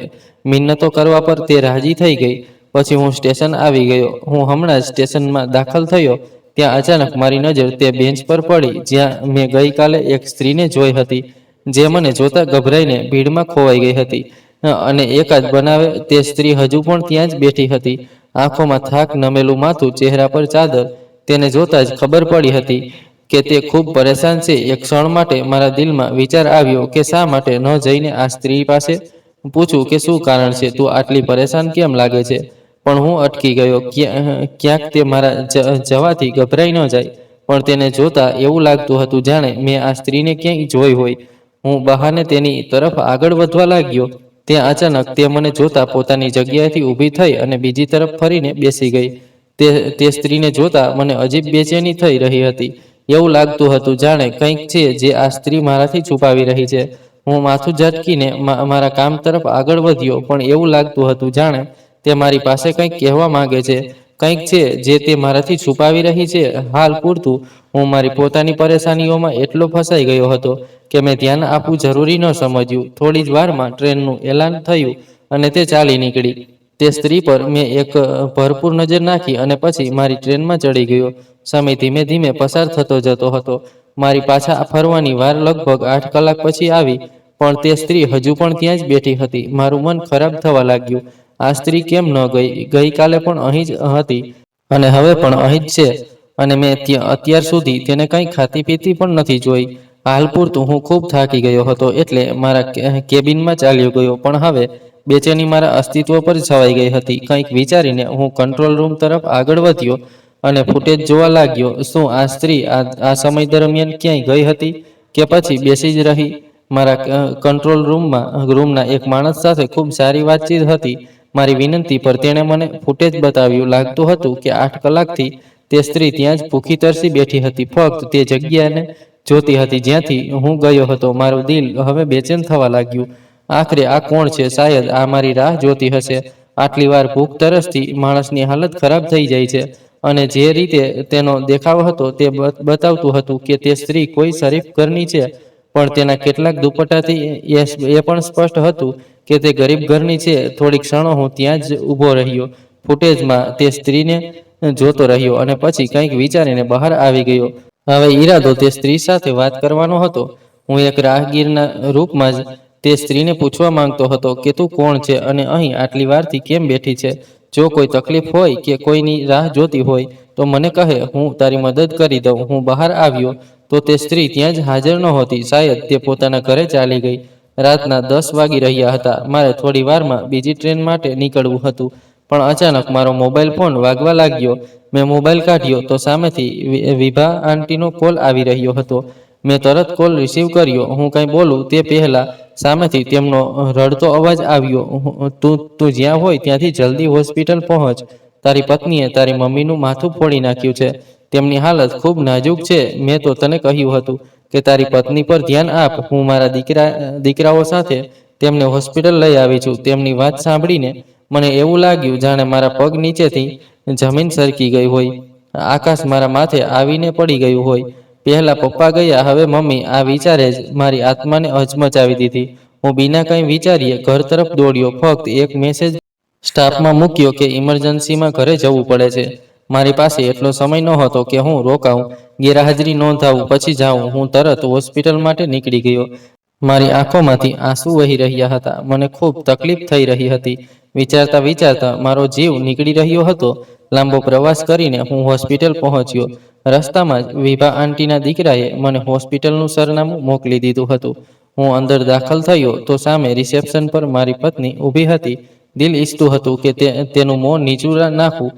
મિન્નતો કરવા પર તે રાજી થઈ ગઈ. પછી હું સ્ટેશન આવી ગયો. હું હમણાં જ સ્ટેશનમાં દાખલ થયો ત્યાં અચાનક મારી નજર તે બેન્ચ પર પડી જ્યાં મેં ગઈકાલે એક સ્ત્રીને જોઈ હતી, જે મને જોતા ગભરાઈને ભીડમાં ખોવાઈ ગઈ હતી. અને એકાદ બનાવે તે સ્ત્રી હજુ પણ ત્યાં જ બેઠી હતી, આંખોમાં થાક, નમેલું માથું, ચહેરા પર ચાદર. તેને જોતા જ ખબર પડી હતી કે તે ખૂબ પરેશાન છે. એક ક્ષણ માટે મારા દિલમાં વિચાર આવ્યો કે શા માટે ન જઈને આ સ્ત્રી પાસે પૂછું કે શું કારણ છે, તું આટલી પરેશાન કેમ લાગે છે? પણ હું અટકી ગયો. ક્યાંક તે મારા જવાથી ગભરાઈ ન જાય. પણ તેને જોતા એવું લાગતું હતું જાણે મેં આ સ્ત્રીને ક્યાંય જોઈ હોય. હું બહાને તેની તરફ આગળ વધવા લાગ્યો ત્યાં અચાનક તે મને જોતા પોતાની જગ્યાએથી ઊભી થઈ અને બીજી તરફ ફરીને બેસી ગઈ. તે સ્ત્રીને જોતા મને અજીબ બેચેની થઈ રહી હતી. એવું લાગતું હતું જાણે કંઈક છે જે આ સ્ત્રી મારાથી છુપાવી રહી છે. હું માથું ઝટકીને મારા કામ તરફ આગળ વધ્યો, પણ એવું લાગતું હતું જાણે તે મારી પાસે કંઈક કહેવા માંગે છે, કંઈક છે જે તે મારાથી છુપાવી રહી છે. હાલ પૂરતું હું મારી પોતાની પરેશાનીઓમાં એટલો ફસાઈ ગયો હતો કે મેં ધ્યાન આપવું જરૂરી ન સમજ્યું. થોડી જ વારમાં ટ્રેનનું એલાન થયું અને તે ચાલી નીકળી. તે સ્ત્રી પર મેં એક ભરપૂર નજર નાખી અને પછી મારી ટ્રેનમાં ચડી ગયો. સમય ધીમે ધીમે પસાર થતો જતો હતો. મારી પાછા ફરવાની વાર લગભગ 8 કલાક પછી આવી, પણ તે સ્ત્રી હજુ પણ ત્યાં જ બેઠી હતી. મારું મન ખરાબ થવા લાગ્યું. આ સ્ત્રી કેમ ન ગઈ? ગઈકાલે પણ અહીં જ હતી અને હવે પણ અહીં જ છે, અને મેં અત્યાર સુધી તેને કંઈ ખાતી પીતી પણ નથી જોઈ. હાલ પૂરતું હું ખૂબ થાકી ગયો હતો એટલે મારા કેબિનમાં ચાલ્યો ગયો, પણ હવે બેચેની મારા અસ્તિત્વ પર છવાઈ ગઈ હતી. કંઈક વિચારીને હું કંટ્રોલ રૂમ તરફ આગળ વધ્યો અને ફૂટેજ જોવા લાગ્યો. શું આ સ્ત્રી આ સમય દરમિયાન ક્યાંય ગઈ હતી કે પછી બેસી જ રહી? મારા કંટ્રોલ રૂમના એક માણસ સાથે ખૂબ સારી વાતચીત હતી. મારી વિનંતી પર તેણે મને ફૂટેજ બતાવ્યું. લાગતું હતું કે 8 કલાકથી તે સ્ત્રી ત્યાં જ ભૂખી તરસી બેઠી હતી, ફક્ત તે જગ્યાને જોતી હતી જ્યાંથી હું ગયો હતો. મારું દિલ હવે બેચેન થવા લાગ્યું. આખરે આ કોણ છે? શાયદ આ મારી રાહ જોતી હશે. આટલી વાર ભૂખ તરસથી માણસની હાલત ખરાબ થઈ જાય છે. અને જે રીતે તેનો દેખાવ હતો તે બતાવતું હતું કે તે સ્ત્રી કોઈ શરીફ ઘરની છે, પણ તેના કેટલાક દુપટ્ટાથી એ પણ સ્પષ્ટ હતું કે તે ગરીબ ઘરની છે. થોડી ક્ષણો હું ત્યાં જ ઊભો રહ્યો, ફૂટેજમાં તે સ્ત્રીને જોતો રહ્યો અને પછી કંઈક વિચારીને બહાર આવી ગયો. હવે ઈરાદો તે સ્ત્રી સાથે વાત કરવાનો હતો. હું એક રાહગીરના રૂપમાં જ તે સ્ત્રીને પૂછવા માંગતો હતો કે તું કોણ છે અને અહીં આટલી વારથી કેમ બેઠી છે? જો કોઈ તકલીફ હોય કે કોઈની રાહ જોતી હોય તો મને કહે, હું તારી મદદ કરી દઉં. હું બહાર આવ્યો તો તે સ્ત્રી ત્યાં જ હાજર નહોતી. શાયદ તે પોતાના ઘરે ચાલી ગઈ. રાતના 10 વાગી રહ્યા હતા. મારે થોડી વારમાં બીજી ટ્રેન માટે નીકળવું હતું. પણ અચાનક મારો મોબાઈલ ફોન વાગવા લાગ્યો. મેં મોબાઈલ કાઢ્યો તો સામેથી વિભા આંટીનો કોલ આવી રહ્યો હતો. મેં તરત કોલ રિસીવ કર્યો. હું કંઈ બોલું તે પહેલા સામેથી તેમનો રડતો અવાજ આવ્યો. તું જ્યાં હોય ત્યાંથી જલ્દી હોસ્પિટલ પહોંચ. તારી પત્નીએ તારી મમ્મીનું માથું ફોડી નાખ્યું છે. તેમની હાલત ખૂબ નાજુક છે. મેં તો તને કહ્યું હતું કે તારી પત્ની પર ધ્યાન આપ. હું મારા દીકરાઓ સાથે તેમને હોસ્પિટલ લઈ આવી છું. તેમની વાત સાંભળીને મને એવું લાગ્યું જાણે મારા પગ નીચેથી જમીન સરકી ગઈ હોય. આકાશ મારા માથે આવીને પડી ગયું હોય. પહેલા પપ્પા ગયા, હવે મમ્મી. આ વિચારે જ મારી આત્માને હચમચાવી દીધી. હું બીના કંઈ વિચારીએ ઘર તરફ દોડ્યો. ફક્ત એક મેસેજ સ્ટાફમાં મૂક્યો કે ઇમરજન્સીમાં ઘરે જવું પડે છે. મારી પાસે એટલો સમય નહોતો કે હું રોકાઉં, ગેરહાજરી નોંધાવું, પછી જાઉં. હું તરત હોસ્પિટલ માટે નીકળી ગયો. મારી આંખોમાંથી આંસુ વહી રહ્યા હતા. મને ખૂબ તકલીફ થઈ રહી હતી. વિચારતા વિચારતા મારો જીવ નીકળી રહ્યો હતો. લાંબો પ્રવાસ કરીને હું હોસ્પિટલ પહોંચ્યો. રસ્તામાં જ વિભા આંટીના દીકરાએ મને હોસ્પિટલનું સરનામું મોકલી દીધું હતું. હું અંદર દાખલ થયો તો સામે રિસેપ્શન પર મારી પત્ની ઊભી હતી. દિલ ઈચ્છતું હતું કે તેનું મોં નીચું નાખું,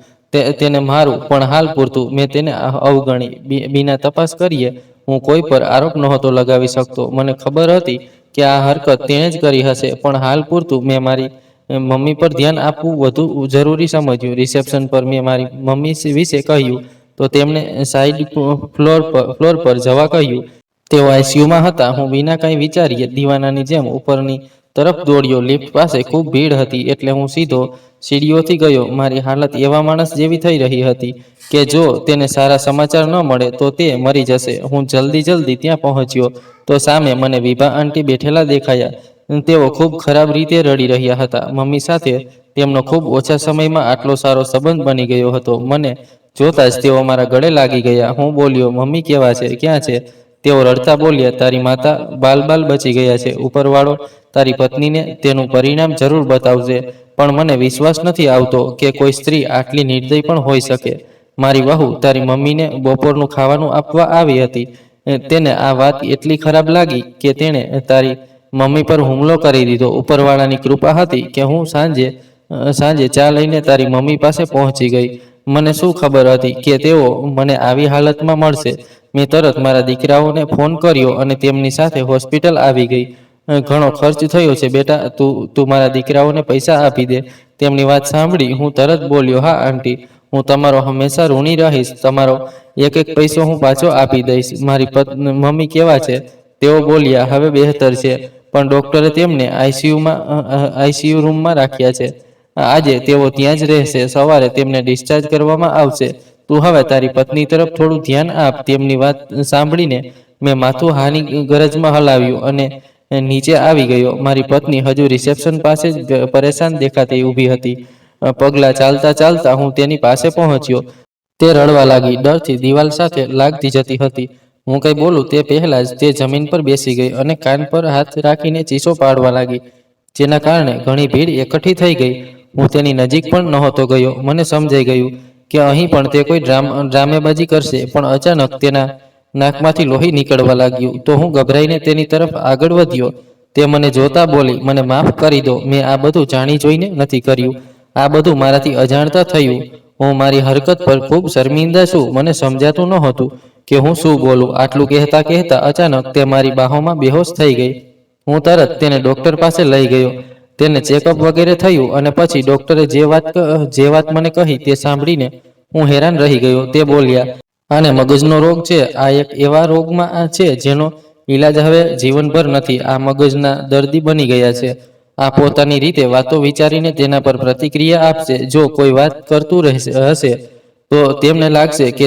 તેને મારું, પણ હાલ પૂરતું મેં તેને અવગણી. બીના તપાસ કરીએ હું કોઈ પર આરોપ નહોતો લગાવી શકતો. મને ખબર હતી કે આ હરકત તેણે જ કરી હશે, પણ હાલ પૂરતું મેં મારી મમ્મી પર ધ્યાન આપવું વધુ જરૂરી સમજ્યું. રિસેપ્શન પર મેં મારી મમ્મી વિશે કહ્યું તો તેમણે સાઈડ ફ્લોર પર જવા કહ્યું. તેઓ આઈસીયુમાં હતા. હું વિના કંઈ વિચારીએ દીવાનાની જેમ ઉપરની તરફ દોડ્યો. લિફ્ટ પાસે ખૂબ ભીડ હતી એટલે હું સીધો સીડીઓથી ગયો. મારી હાલત એવા માણસ જેવી થઈ રહી હતી કે જો તેને સારા સમાચાર ન મળે તો તે મરી જશે. હું જલ્દી ત્યાં પહોંચ્યો તો સામે મને વિભા આંટી બેઠેલા દેખાયા. તેઓ ખૂબ ખરાબ રીતે રડી રહ્યા હતા. મમ્મી સાથે તેમનો ખૂબ ઓછા સમયમાં આટલો સારો સંબંધ બની ગયો હતો. મને જોતા જ તેઓ મારા ગળે લાગી ગયા. હું બોલ્યો, મમ્મી કેવા છે? ક્યાં છે? તેઓ રડતા બોલ્યા, તારી માતા બાલ બચી ગયા છે. ઉપરવાળો તારી પત્નીને તેનું પરિણામ જરૂર બતાવશે. પણ મને વિશ્વાસ નથી આવતો કે કોઈ સ્ત્રી આટલી નિર્દય પણ હોઈ શકે. મારી વહુ તારી મમ્મીને બપોરનું ખાવાનું આપવા આવી હતી. તેને આ વાત એટલી ખરાબ લાગી કે તેણે તારી મમ્મી પર હુમલો કરી દીધો. ઉપરવાળાની કૃપા હતી કે હું સાંજે ચા લઈને તારી મમ્મી પાસે પહોંચી ગઈ. મને શું ખબર હતી કે તેઓ મને આવી હાલતમાં મળશે. મેં તરત મારા દીકરાઓને ફોન કર્યો અને તેમની સાથે હોસ્પિટલ આવી ગઈ. ઘણો ખર્ચ થયો છે બેટા, તું મારા દીકરાઓને પૈસા આપી દે. તેમની વાત સાંભળી હું તરત બોલ્યો, હા આંટી, હું તમારો હંમેશા ઋણી રહીશ. તમારો એક પૈસો હું પાછો આપી દઈશ. મારી મમ્મી કેવા છે? તેઓ બોલ્યા, હવે બહેતર છે, પણ ડોક્ટરે તેમને આઈસીયુ રૂમમાં રાખ્યા છે. આજે તેઓ ત્યાં જ રહેશે. સવારે તેમને ડિસ્ચાર્જ કરવામાં આવશે. તું હવે તારી પત્ની તરફ થોડું ધ્યાન આપ. તેમની વાત સાંભળીને મેં માથું હાની ગરજમાં હલાવ્યું અને નીચે આવી ગયો. મારી પત્ની હજુ રિસેપ્શન પાસે જ પરેશાન દેખાતી ઊભી હતી. પગલા ચાલતા હું તેની પાસે પહોંચ્યો. તે રડવા લાગી. ડરથી દિવાલ સાથે લાગતી જતી હતી. હું કંઈ બોલું તે પહેલા જ તે જમીન પર બેસી ગઈ અને કાન પર હાથ રાખીને ચીસો પાડવા લાગી, જેના કારણે ઘણી ભીડ એકઠી થઈ ગઈ. હું તેની નજીક પણ નહોતો ગયો. મને સમજાઈ ગયું કે અહીં પણ તે કોઈ ડ્રામેબાજી કરશે. પણ અચાનક તેના નાકમાંથી લોહી નીકળવા લાગ્યું તો હું ગભરાઈને તેની તરફ આગળ વધ્યો. તે મને જોતા બોલી, મને માફ કરી દો, મેં આ બધું જાણી જોઈને નથી કર્યું. આ બધું મારાથી અજાણતા થયું. હું મારી હરકત પર ખૂબ શર્મિંદા છું. મને સમજાતું નહોતું કે હું શું બોલું. આટલું કહેતા અચાનક તે મારી બાહોમાં બેહોશ થઈ ગઈ. હું તરત તેને ડોક્ટર પાસે લઈ ગયો. તેને ચેકઅપ વગેરે થયું અને પછી ડોક્ટરે જે વાત મને કહી તે સાંભળીને હું હેરાન રહી ગયો. તે બોલ્યા, આને મગજનો રોગ છે. આ એક એવા રોગમાં છે જેનો ઈલાજ હવે જીવનભર નથી. આ મગજના દર્દી બની ગયા છે. આ પોતાની રીતે વાતો વિચારીને તેના પર પ્રતિક્રિયા આપશે. જો કોઈ વાત કરતું હશે તો તેમને લાગશે કે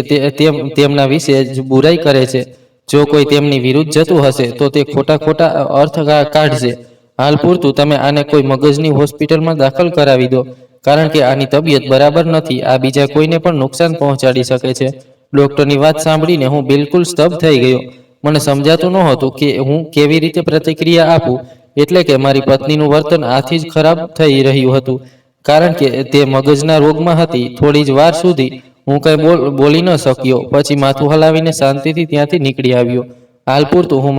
તેમના વિશે જ બુરાઈ કરે છે. જો કોઈ તેમની વિરુદ્ધ જતું હશે તો તે ખોટા અર્થ કાઢશે. હાલ પૂરતું તમે આને કોઈ મગજની હોસ્પિટલમાં દાખલ કરાવી દો, કારણ કે આની તબિયત બરાબર નથી. આ બીજા કોઈને પણ નુકસાન પહોંચાડી શકે છે. ડોક્ટરની વાત સાંભળીને હું બિલકુલ સ્તબ્ધ થઈ ગયો. મને સમજાતું નહોતું કે હું કેવી રીતે પ્રતિક્રિયા આપું. એટલે કે મારી પત્નીનું વર્તન આથી જ ખરાબ થઈ રહ્યું હતું, કારણ કે તે મગજના રોગમાં હતી. થોડી જ વાર સુધી હું કંઈ બોલી ન શક્યો. પછી માથું હલાવીને શાંતિથી ત્યાંથી નીકળી આવ્યો. હાલ પૂરતું હું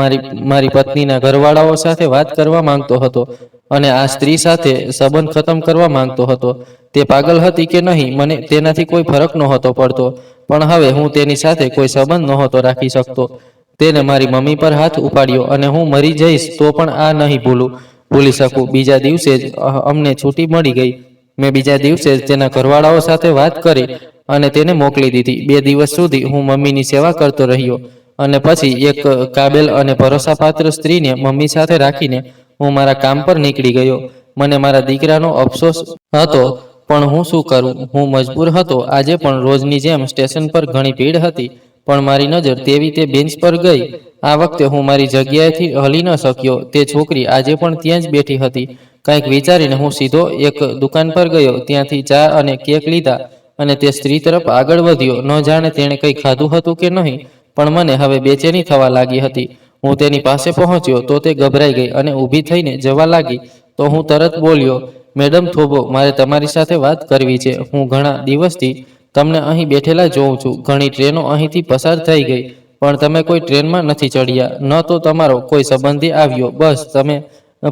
મારી પત્નીના ઘરવાળાઓ સાથે વાત કરવા માંગતો હતો અને આ સ્ત્રી સાથે સંબંધ ખતમ કરવા માંગતો હતો. તે પાગલ હતી કે નહીં મને તેનાથી કોઈ ફરક નહોતો પડતો, પણ હવે હું તેની સાથે કોઈ સંબંધ નહોતો રાખી શકતો. તેને મારી મમ્મી પર હાથ ઉપાડ્યો અને હું મરી જઈશ તો પણ આ નહીં ભૂલી શકું. બીજા દિવસે જ અમને છૂટી મળી ગઈ. મેં બીજા દિવસે જ તેના ઘરવાળાઓ સાથે વાત કરી અને તેને મોકલી દીધી. 2 દિવસ સુધી હું મમ્મીની સેવા કરતો રહ્યો અને પછી એક કાબેલ અને ભરોસાપાત્ર સ્ત્રીને મમ્મી સાથે રાખીને હું મારા કામ પર નીકળી ગયો. મને મારા દીકરાનો અફસોસ હતો, પણ હું શું કરું? હું મજબૂર હતો. આજે પણ રોજની જેમ સ્ટેશન પર ઘણી ભીડ હતી, પણ મારી નજર તેવી તે બેન્ચ પર ગઈ. આ વખતે હું મારી જગ્યાએથી હલી ન શક્યો. તે છોકરી આજે પણ ત્યાં જ બેઠી હતી. કંઈક વિચારીને હું સીધો એક દુકાન પર ગયો. ત્યાંથી ચા અને કેક લીધા અને તે સ્ત્રી તરફ આગળ વધ્યો. ન જાણે તેણે કંઈ ખાધું હતું કે નહીં, પણ મને હવે બેચેની થવા લાગી હતી. હું તેની પાસે પહોંચ્યો તો તે ગભરાઈ ગઈ અને ઊભી થઈને જવા લાગી. તો હું તરત બોલ્યો, મેડમ થોભો, મારે તમારી સાથે વાત કરવી છે. હું ઘણા દિવસથી તમને અહીં બેઠેલા જોઉં છું. ઘણી ટ્રેનો અહીંથી પસાર થઈ ગઈ, પણ તમે કોઈ ટ્રેનમાં નથી ચડ્યા. ન તો તમારો કોઈ સંબંધી આવ્યો. બસ તમે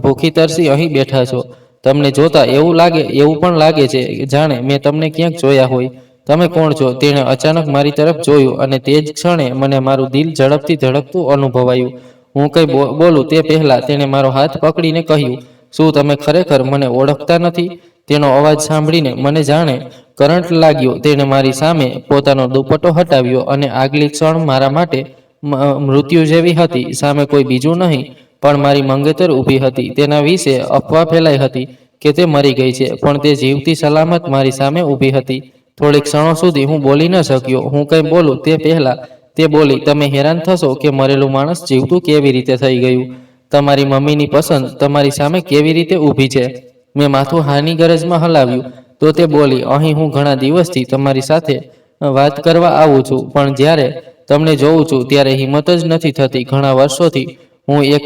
ભૂખી તરસી અહીં બેઠા છો. તમને જોતા એવું પણ લાગે છે જાણે મેં તમને ક્યાંક જોયા હોય. તમે કોણ છો? તેણે અચાનક મારી તરફ જોયું અને તે જ ક્ષણે મને મારું દિલ ઝડપથી ધડકતું અનુભવાયું. હું કંઈ બોલું તે પહેલા તેણે મારો હાથ પકડીને કહ્યું, શું તમે ખરેખર મને ઓળખતા નથી? તેનો અવાજ સાંભળીને મને જાણે કરંટ લાગ્યો. તેણે મારી સામે પોતાનો દુપટ્ટો હટાવ્યો અને આગલી ક્ષણ મારા માટે મૃત્યુ જેવી હતી. સામે કોઈ બીજું નહીં પણ મારી મંગેતર ઊભી હતી. તેના વિશે અફવા ફેલાઈ હતી કે તે મરી ગઈ છે, પણ તે જીવતી સલામત મારી સામે ઊભી હતી. થોડી ક્ષણો સુધી હું બોલી ન શક્યો. હું કંઈ બોલું તે પહેલા તે બોલી, તમે હેરાન થશો કે મરેલું માણસ જીવતું કેવી રીતે થઈ ગયું? તમારી મમ્મીની પસંદ તમારી સામે કેવી રીતે ઊભી છે? મેં માથું હાની ગરજમાં હલાવ્યું. તો તે બોલી, અહીં હું ઘણા દિવસથી તમારી સાથે વાત કરવા આવું છું, પણ જ્યારે તમને જોઉં છું ત્યારે હિંમત જ નથી થતી. ઘણા વર્ષોથી હું એક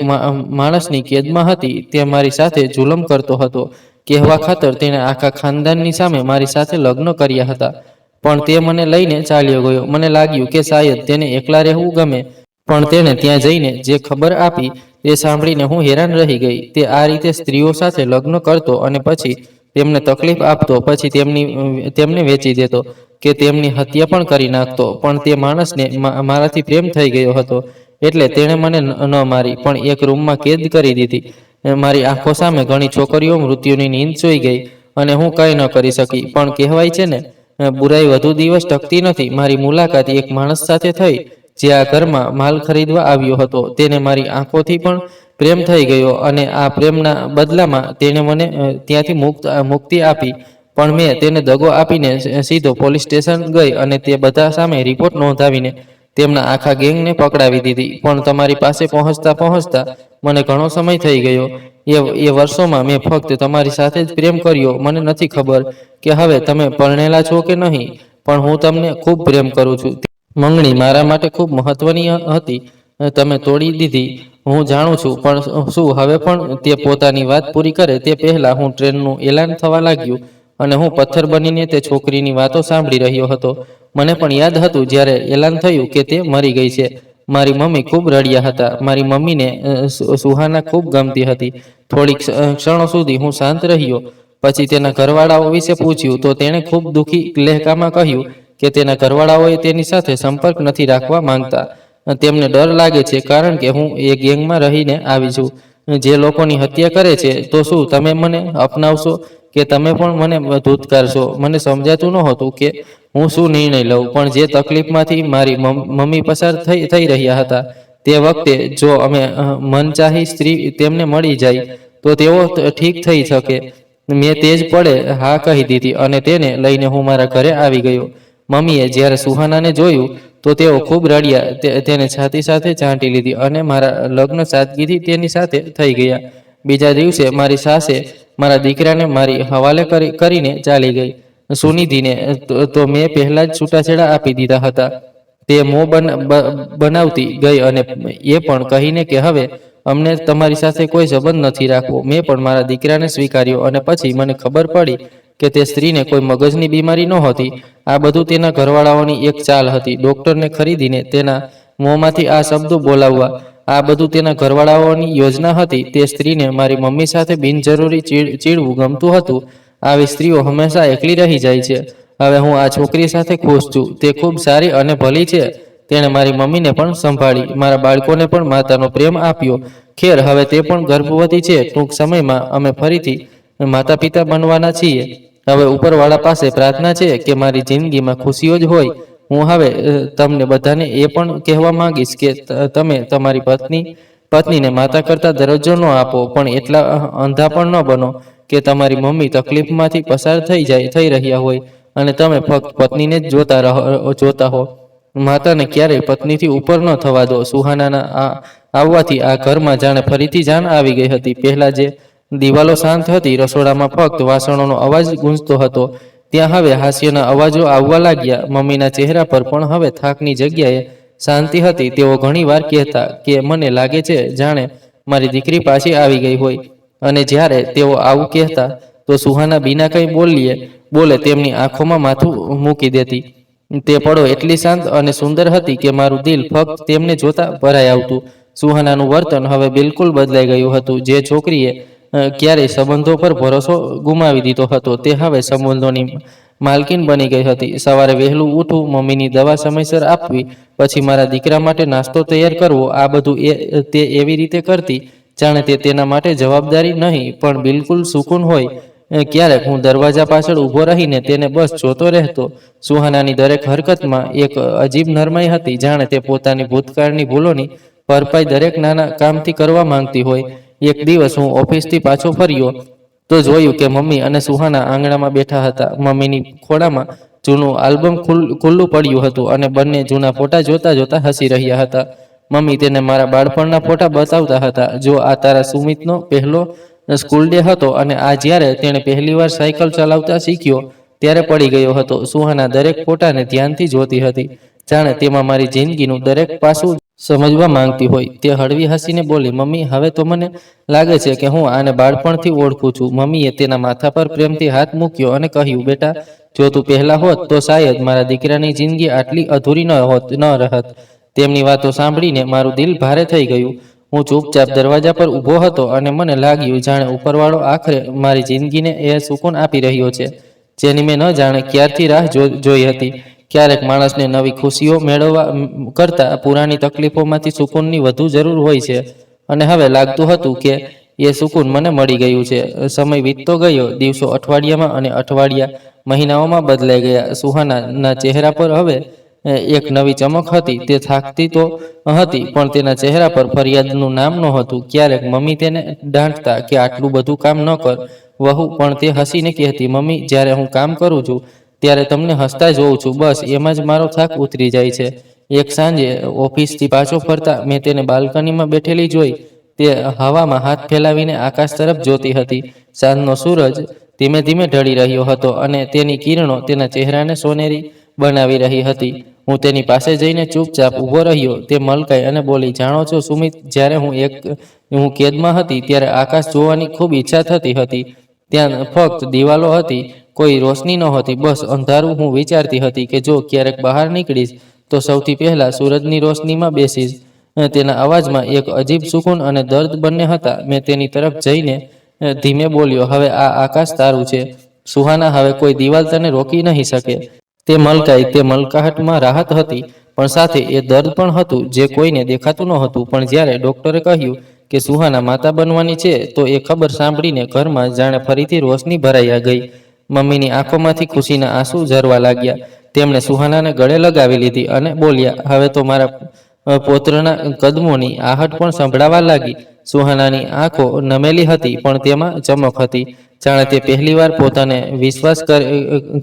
માણસની કેદમાં હતી. તે મારી સાથે જુલમ કરતો હતો. કહેવા ખાતર તેણે આખા ખાનદાનની સામે મારી સાથે લગ્ન કર્યા હતા, પણ તે મને લઈને ચાલ્યો ગયો. મને લાગ્યું કે શાયદ તેને એકલા રહેવું ગમે, પણ તેણે ત્યાં જઈને જે ખબર આપી તે સાંભળીને હું હેરાન રહી ગઈ. તે આ રીતે સ્ત્રીઓ સાથે લગ્ન કરતો અને પછી તેમને તકલીફ આપતો, પછી તેમને વેચી દેતો કે તેમની હત્યા પણ કરી નાખતો. પણ તે માણસને મારાથી પ્રેમ થઈ ગયો હતો, એટલે તેણે મને ન મારી પણ એક રૂમમાં કેદ કરી દીધી. મારી આંખો સામે ઘણી છોકરીઓ મૃત્યુની નીંદ સૂઈ ગઈ અને હું કંઈ ન કરી શકી. પણ કહેવાય છે ને, બુરાઈ વધુ દિવસ ટકતી નથી. મારી મુલાકાત એક માણસ સાથે થઈ જે આ ઘરમાં માલ ખરીદવા આવ્યો હતો. તેને મારી આંખોથી પણ પ્રેમ થઈ ગયો અને આ પ્રેમના બદલામાં તેણે મને ત્યાંથી મુક્તિ આપી. પણ મેં તેને દગો આપીને સીધો પોલીસ સ્ટેશન ગઈ અને તે બધા સામે રિપોર્ટ નોંધાવીને તેમના આખા ગેંગને પકડાવી દીધી. પણ તમારી પાસે પહોંચતા મને ઘણો સમય થઈ ગયો. એ વર્ષોમાં મેં ફક્ત તમારી સાથે જ પ્રેમ કર્યો. મને નથી ખબર કે હવે તમે પરણેલા છો કે નહીં, પણ હું તમને ખૂબ પ્રેમ કરું છું. મંગણી મારા માટે ખૂબ મહત્વની હતી. તમે તોડી દીધી હું જાણું છું, પણ શું હવે પણ? તે પોતાની વાત પૂરી કરે તે પહેલા હું ટ્રેનનું એલાન થવા લાગ્યું અને હું પથ્થર બનીને તે છોકરીની વાતો સાંભળી રહ્યો હતો. મને પણ યાદ હતું જ્યારે એલાન થયું કે તે મરી ગઈ છે. મારી મમ્મી ખૂબ રડ્યા હતા. મારી મમ્મીને સુહાના ખૂબ ગમતી હતી. થોડી ક્ષણો સુધી હું શાંત રહ્યો. પછી તેના ઘરવાળાઓ વિશે પૂછ્યું તો તેણે ખૂબ દુઃખી લહેકામાં કહ્યું કે તેના ઘરવાળાઓએ તેની સાથે સંપર્ક નથી રાખવા માંગતા. તેમને ડર લાગે છે કારણ કે હું એ ગેંગમાં રહીને આવી છું જે લોકોની હત્યા કરે છે. તો શું તમે મને અપનાવશો કે તમે પણ મને ધૂતકારશો? મને સમજાતું નહોતું કે હું શું નિર્ણય લઉં. પણ જે તકલીફમાંથી મારી મમ્મી પસાર થઈ રહ્યા હતા તે વખતે જો અમે મનચાહી સ્ત્રી તેમને મળી જાય તો તેઓ ઠીક થઈ શકે. મેં તે જ પળે હા કહી દીધી અને તેને લઈને હું મારા ઘરે આવી ગયો. મમ્મીએ જ્યારે સુહાનાને જોયું તો તેઓ ખૂબ રડ્યા. તેને છાતી સાથે ચાંટી લીધી અને મારા લગ્ન સાદગીથી તેની સાથે થઈ ગયા. બીજા દિવસે મારી સાસે મારા દીકરાને મારી હવાલે કરીને ચાલી ગઈ. સુનિધિને તો મેં પહેલા જ છૂટાછેડા આપી દીધા હતા. તે મોં બનાવતી ગઈ અને એ પણ કહીને કે હવે અમને તમારી સાથે કોઈ સંબંધ નથી રાખવો. મેં પણ મારા દીકરાને સ્વીકાર્યો અને પછી મને ખબર પડી કે તે સ્ત્રીને કોઈ મગજની બીમારી નહોતી. આ બધું તેના ઘરવાળાઓની એક ચાલ હતી. ડોક્ટરને ખરીદીને તેના મોંમાંથી આ શબ્દો બોલાવવા, આ બધું તેના ઘરવાળાઓની યોજના હતી. તે સ્ત્રીને મારી મમ્મી સાથે બિનજરૂરી ચીડવું ગમતું હતું. આવી સ્ત્રીઓ હંમેશા એકલી રહી જાય છે. હવે હું આ છોકરી સાથે ખુશ છું. તે ખૂબ સારી અને ભલી છે. તેણે મારી મમ્મીને પણ સંભાળી, મારા બાળકોને પણ માતાનો પ્રેમ આપ્યો. ખેર, હવે તે પણ ગર્ભવતી છે. ટૂંક સમયમાં અમે ફરીથી માતા પિતા બનવાના છીએ. હવે ઉપરવાળા પાસે પ્રાર્થના છે કે મારી જિંદગીમાં ખુશીઓ જ હોય. હું હવે તમને બધાને એ પણ કહેવા માંગીશ કે તમે તમારી પત્નીને માતા કરતા દરજ્જો ન આપો, પણ એટલા અંધા પણ ન બનો કે તમારી મમ્મી તકલીફમાંથી પસાર થઈ રહ્યા હોય અને તમે ફક્ત પત્નીને જ જોતા હો. માતાને ક્યારેય પત્નીથી ઉપર ન થવા દો. સુહાનાના આવવાથી આ ઘરમાં જાણે ફરીથી જાન આવી ગઈ હતી. પહેલા જે દિવાલો શાંત હતી, રસોડામાં ફક્ત વાસણોનો અવાજ ગૂંજતો હતો, ત્યાં હવે હાસ્યના અવાજો આવવા લાગ્યા. મમ્મીના ચહેરા પર પણ હવે થાકની જગ્યાએ શાંતિ હતી. તેઓ ઘણીવાર કહેતા કે મને લાગે છે જાણે મારી દીકરી પાછી આવી ગઈ હોય. અને જ્યારે તેઓ આવું કહેતા તો સુહાના બીના કંઈ બોલે તેમની આંખોમાં માથું મૂકી દેતી. તે પળો એટલી શાંત અને સુંદર હતી કે મારું દિલ ફક્ત તેમને જોતા ભરાઈ આવતું. સુહાનાનું વર્તન હવે બિલકુલ બદલાઈ ગયું હતું. જે છોકરીએ ક્યારેય સંબંધો પર ભરોસો ગુમાવી દીધો હતો, તે હવે સંબંધોની માલકીન બની ગઈ હતી. સવારે વહેલું ઉઠવું, મમ્મીની દવા સમયસર આપવી, પછી મારા દીકરા માટે નાસ્તો તૈયાર કરવો, આ બધું તે એવી રીતે કરતી જાણે તે તેના માટે જવાબદારી નહીં પણ બિલકુલ સુકૂન હોય. ક્યારેક હું દરવાજા પાછળ ઊભો રહીને તેને બસ જોતો રહેતો. સુહાનાની દરેક હરકતમાં એક અજીબ નરમાઈ હતી, જાણે તે પોતાની ભૂતકાળની ભૂલોની ભરપાઈ દરેક નાના કામથી કરવા માંગતી હોય. એક દિવસ હું ઓફિસથી પાછો ફર્યો તો જોયું કે મમ્મી અને સુહાના આંગણામાં બેઠા હતા. મમ્મીની ખોળામાં જૂનું આલ્બમ ખુલ્લું પડ્યું હતું અને બંને જૂના ફોટા જોતા જોતા હસી રહ્યા હતા. મમ્મી તેને મારા બાળપણના ફોટા બતાવતા હતા. જો આ તારા સુમિતનો પહેલો સ્કૂલ ડે હતો અને આ જ્યારે તેણે પહેલીવાર સાયકલ ચલાવતા શીખ્યો ત્યારે પડી ગયો હતો. સુહાના દરેક ફોટાને ધ્યાનથી જોતી હતી, જાણે તેમાં મારી જિંદગીનું દરેક પાસું સમજવા માંગતી હોય. તે હળવી હસીને બોલી, મમ્મી, હવે તો મને લાગે છે કે હું આને બાળપણથી ઓળખું છું. મમ્મીએ તેના માથા પર પ્રેમથી હાથ મૂક્યો અને કહ્યું, બેટા, જો તું પહેલા હોત તો શાયદ મારા દીકરાની જિંદગી આટલી અધૂરી ન રહત. તેમની વાતો સાંભળીને મારું દિલ ભારે થઈ ગયું. હું ચૂપચાપ દરવાજા પર ઊભો હતો અને મને લાગ્યું જાણે ઉપરવાળો આખરે મારી જિંદગીને એ સુકૂન આપી રહ્યો છે જેની મેં ન જાણે ક્યારથી રાહ જોઈ હતી. ક્યારેક માણસને નવી ખુશીઓ મેળવવા કરતાં પુરાની તકલીફોમાંથી સુકૂનની વધુ જરૂર હોય છે, અને હવે લાગતું હતું કે એ સુકૂન મને મળી ગયું છે. સમય વીતતો ગયો. દિવસો અઠવાડિયામાં અને અઠવાડિયા મહિનાઓમાં બદલાઈ ગયા. સુહાનાના ચહેરા પર હવે એક નવી ચમક હતી. તે થાકતી તો હતી, પણ તેના ચહેરા પર ફરિયાદનું નામ નહોતું. ક્યારેક મમ્મી તેને ડાંટતા કે આટલું બધું કામ ન કર વહુ, પણ તે હસીને કહેતી, મમ્મી, જ્યારે હું કામ કરું છું ત્યારે તમને હસતા જોઉં છું, બસ એમાં જ મારો થાક ઉતરી જાય છે. એક સાંજે ઓફિસથી પાછો ફરતા મેં તેને બાલ્કનીમાં બેઠેલી જોઈ. તે હવામાં હાથ ફેલાવીને આકાશ તરફ જોતી હતી. સાંજનો સૂરજ ધીમે ધીમે ઢળી રહ્યો હતો અને તેની કિરણો તેના ચહેરાને સોનેરી બનાવી રહી હતી. હું તેની પાસે જઈને ચૂપચાપ ઊભો રહ્યો. તે મલકાઈ અને બોલી, જાણો છો સુમિત, જ્યારે હું કેદમાં હતી ત્યારે આકાશ જોવાની ખૂબ ઈચ્છા થતી હતી. ત્યાં ફક્ત દિવાલો હતી, કોઈ રોશની નહોતી, બસ અંધારું. હું વિચારતી હતી કે જો ક્યારેક બહાર નીકળીશ તો સૌથી પહેલા સૂરજની રોશનીમાં બેસીશ. તેના અવાજમાં એક અજીબ સુકૂન અને દર્દ બંને હતા. મેં તેની તરફ જઈને ધીમે બોલ્યો, હવે આ આકાશ તારું છે સુહાના, હવે કોઈ દિવાલ તને રોકી નહીં શકે. તે મલકાઈ. તે મલકાહટમાં રાહત હતી, પણ સાથે એ દર્દ પણ હતું જે કોઈને દેખાતું નહોતું. પણ જ્યારે ડોક્ટરે કહ્યું કે સુહાના માતા બનવાની છે તો એ ખબર સાંભળીને ઘરમાં જાણે ફરીથી રોશની ભરાઈ ગઈ. મમ્મીની આંખોમાંથી ખુશીના આંસુ ઝરવા લાગ્યા. તેમણે સુહાનાને ગળે લગાવી લીધી અને બોલ્યા, હવે તો મારા પૌત્રના કદમોની આહટ પણ સંભળાવા લાગી. સુહાનાની આંખો નમેલી હતી, પણ તેમાં ચમક હતી, જાણે તે પહેલીવાર પોતાને વિશ્વાસ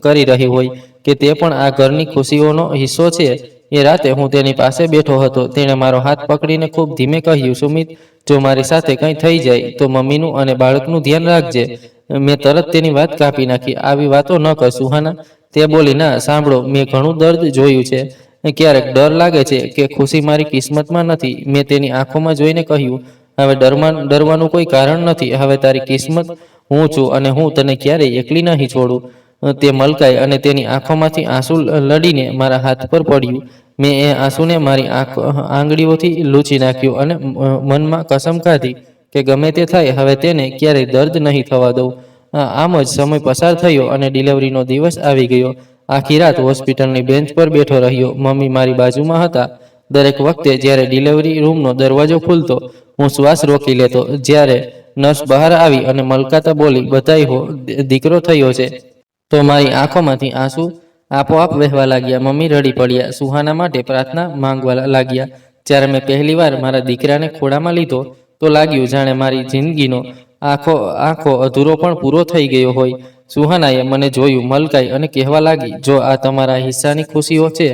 કરી રહી હોય કે તે પણ આ ઘરની ખુશીઓનો હિસ્સો છે. એ રાતે હું તેની પાસે બેઠો હતો. તેણે મારો હાથ પકડીને ખૂબ ધીમે કહ્યું, સુમિત, જો મારી સાથે કંઈ થઈ જાય તો મમ્મીનું અને બાળકનું ધ્યાન રાખજે. મેં તરત તેની વાત કાપી નાખી, આવી વાતો ન કર સુહાના. તે બોલી, ના, સાંભળો, મેં ઘણું દર્દ જોયું છે. ક્યારેક ડર લાગે છે કે ખુશી મારી કિસ્મતમાં નથી. મેં તેની આંખોમાં જોઈને કહ્યું, હવે ડરવાનું કોઈ કારણ નથી. હવે તારી કિસ્મત હું છું અને હું તને ક્યારેય એકલી નહીં છોડું. તે મલકાઈ અને તેની આંખોમાંથી આંસુ લડીને મારા હાથ પર પડ્યું. મેં એ આંસુને મારી આંગળીઓથી લૂછી નાખ્યું અને મનમાં કસમ ખાધી કે ગમે તે થાય હવે તેને ક્યારેય દર્દ નહીં થવા દઉં. આમ જ સમય પસાર થયો અને ડિલિવરીનો દિવસ આવી ગયો. આખી રાત હોસ્પિટલની બેન્ચ પર બેઠો રહ્યો. મમ્મી મારી બાજુમાં હતા. દરેક વખતે જ્યારે ડિલિવરી રૂમનો દરવાજો ખુલતો, હું શ્વાસ રોકી લેતો. જ્યારે નર્સ બહાર આવી અને મલકાતા બોલી, બધાઈ હો, દીકરો થયો છે, તો મારી આંખોમાંથી આંસુ આપોઆપ વહેવા લાગ્યા. મમ્મી રડી પડ્યા. સુહાના માટે પ્રાર્થના માંગવા લાગ્યા. જ્યારે મેં પહેલીવાર મારા દીકરાને ખોળામાં લીધો તો લાગ્યું જાણે મારી જિંદગીનો આખો અધૂરો પણ પૂરો થઈ ગયો હોય. સુહાનાએ મને જોયું, મલકાઈ અને કહેવા લાગી, જો આ તમારા હિસ્સાની ખુશીઓ છે,